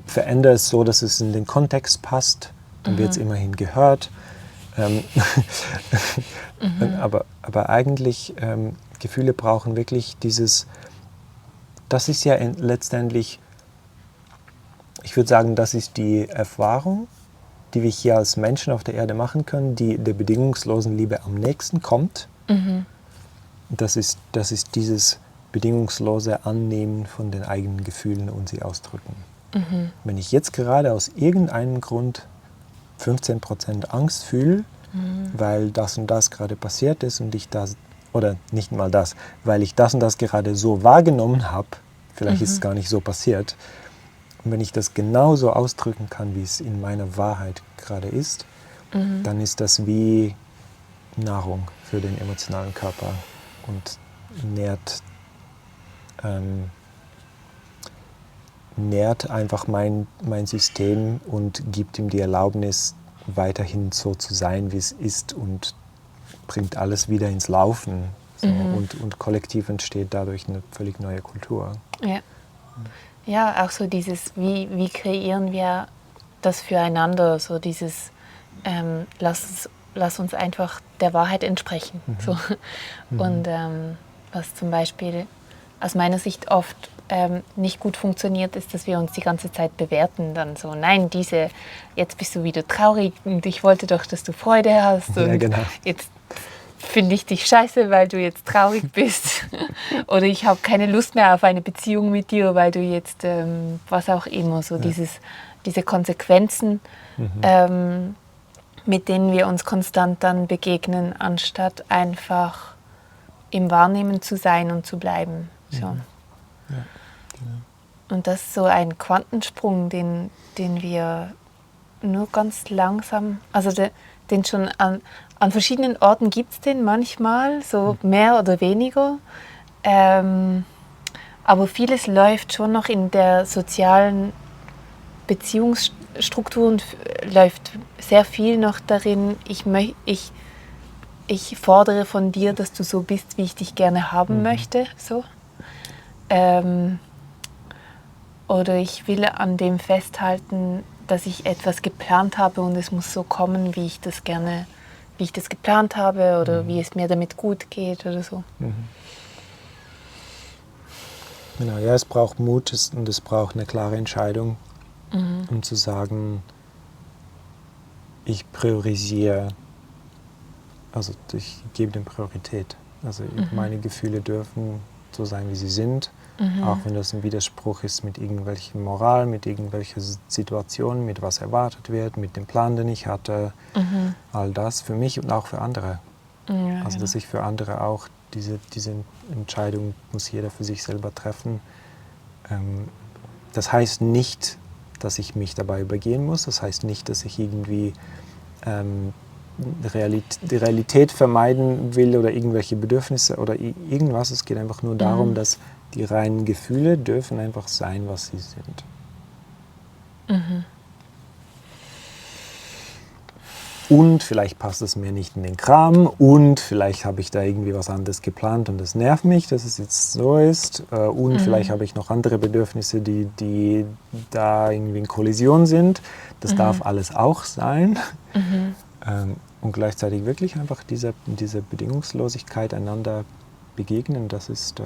verändere es so, dass es in den Kontext passt, dann wird es immerhin gehört. Aber eigentlich, Gefühle brauchen wirklich das ist ja letztendlich, ich würde sagen, das ist die Erfahrung, die wir hier als Menschen auf der Erde machen können, die der bedingungslosen Liebe am nächsten kommt. Das ist dieses bedingungslose Annehmen von den eigenen Gefühlen und sie ausdrücken. Wenn ich jetzt gerade aus irgendeinem Grund 15% Angst fühle, weil das und das gerade passiert ist und ich das, oder nicht mal das, weil ich das und das gerade so wahrgenommen habe, vielleicht ist es gar nicht so passiert, und wenn ich das genauso ausdrücken kann, wie es in meiner Wahrheit gerade ist, dann ist das wie Nahrung für den emotionalen Körper und nährt einfach mein System und gibt ihm die Erlaubnis, weiterhin so zu sein, wie es ist und bringt alles wieder ins Laufen. So. Und kollektiv entsteht dadurch eine völlig neue Kultur. Ja. Ja, auch so dieses, wie kreieren wir das füreinander, so dieses, lass uns einfach der Wahrheit entsprechen. So. Und was zum Beispiel aus meiner Sicht oft nicht gut funktioniert, ist, dass wir uns die ganze Zeit bewerten. Dann so, nein, jetzt bist du wieder traurig und ich wollte doch, dass du Freude hast. Und ja, genau. Jetzt finde ich dich scheiße, weil du jetzt traurig bist. Oder ich habe keine Lust mehr auf eine Beziehung mit dir, weil du jetzt, was auch immer, so diese Konsequenzen, mit denen wir uns konstant dann begegnen, anstatt einfach im Wahrnehmen zu sein und zu bleiben. So. Ja, genau. Und das ist so ein Quantensprung, den wir nur ganz langsam, also den schon an verschiedenen Orten gibt es den manchmal, so mehr oder weniger. Aber vieles läuft schon noch in der sozialen Beziehungsstruktur und läuft sehr viel noch darin, ich fordere von dir, dass du so bist, wie ich dich gerne haben möchte. So. Oder ich will an dem festhalten, dass ich etwas geplant habe und es muss so kommen, wie ich das geplant habe oder wie es mir damit gut geht oder so. Genau, ja, es braucht Mut und es braucht eine klare Entscheidung, um zu sagen, ich priorisiere, also ich gebe dem Priorität. Also meine Gefühle dürfen so sein, wie sie sind. Auch wenn das ein Widerspruch ist mit irgendwelcher Moral, mit irgendwelcher Situation, mit was erwartet wird, mit dem Plan, den ich hatte. All das für mich und auch für andere. Ja, Also dass ich für andere auch diese Entscheidung muss jeder für sich selber treffen. Das heißt nicht, dass ich mich dabei übergehen muss. Das heißt nicht, dass ich irgendwie die Realität vermeiden will oder irgendwelche Bedürfnisse oder irgendwas. Es geht einfach nur darum, dass die reinen Gefühle dürfen einfach sein, was sie sind. Und vielleicht passt es mir nicht in den Kram und vielleicht habe ich da irgendwie was anderes geplant und es nervt mich, dass es jetzt so ist. Und vielleicht habe ich noch andere Bedürfnisse, die da irgendwie in Kollision sind. Das darf alles auch sein. Und gleichzeitig wirklich einfach diese Bedingungslosigkeit einander begegnen, das ist...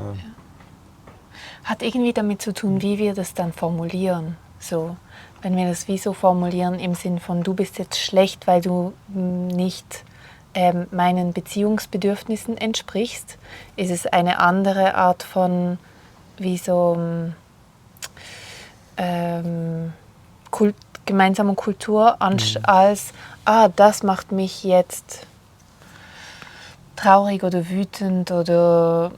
Hat irgendwie damit zu tun, wie wir das dann formulieren. So, wenn wir das wie so formulieren im Sinn von, du bist jetzt schlecht, weil du nicht meinen Beziehungsbedürfnissen entsprichst, ist es eine andere Art von wie so gemeinsamer Kultur als, das macht mich jetzt traurig oder wütend oder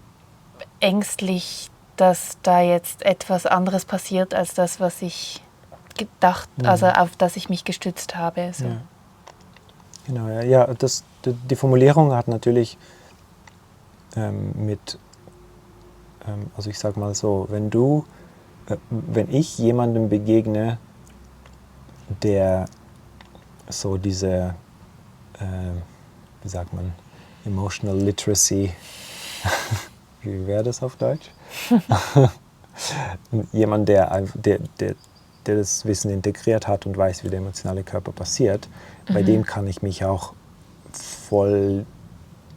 ängstlich, dass da jetzt etwas anderes passiert als das, was ich gedacht, also auf das ich mich gestützt habe. So. Ja. Genau, ja, die Formulierung hat natürlich also ich sag mal so, wenn ich jemandem begegne, der so diese, wie sagt man, Emotional Literacy, wie wäre das auf Deutsch? Jemand, der das Wissen integriert hat und weiß, wie der emotionale Körper passiert, bei dem kann ich mich auch voll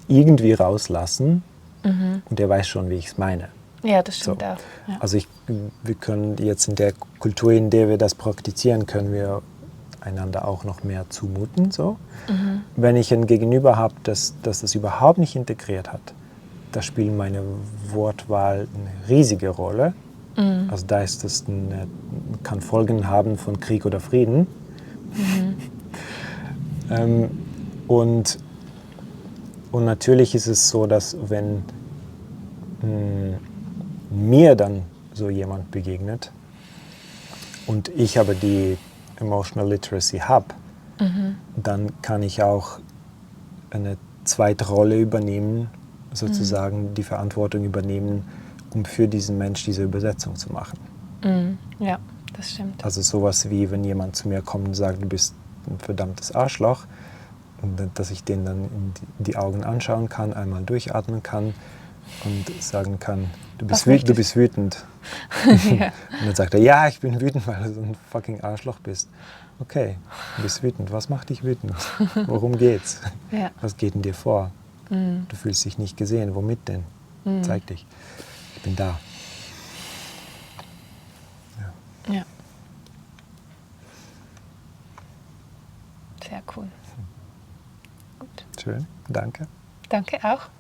irgendwie rauslassen und der weiß schon, wie ich es meine. Ja, das stimmt So. auch. Ja. Also wir können jetzt in der Kultur, in der wir das praktizieren, können wir einander auch noch mehr zumuten. So. Wenn ich ein Gegenüber habe, das überhaupt nicht integriert hat, da spielt meine Wortwahl eine riesige Rolle. Also da ist das kann Folgen haben von Krieg oder Frieden. Und natürlich ist es so, dass wenn mir dann so jemand begegnet und ich aber die Emotional Literacy habe, dann kann ich auch eine zweite Rolle übernehmen, sozusagen die Verantwortung übernehmen, um für diesen Mensch diese Übersetzung zu machen. Ja, das stimmt. Also sowas wie, wenn jemand zu mir kommt und sagt, du bist ein verdammtes Arschloch, und dass ich den dann in die Augen anschauen kann, einmal durchatmen kann und sagen kann, du bist wütend. Ja. Und dann sagt er, ja, ich bin wütend, weil du so ein fucking Arschloch bist. Okay, du bist wütend. Was macht dich wütend? Worum geht's? Ja. Was geht in dir vor? Du fühlst dich nicht gesehen. Womit denn? Zeig dich. Ich bin da. Ja. Sehr cool. Gut. Schön, danke. Danke auch.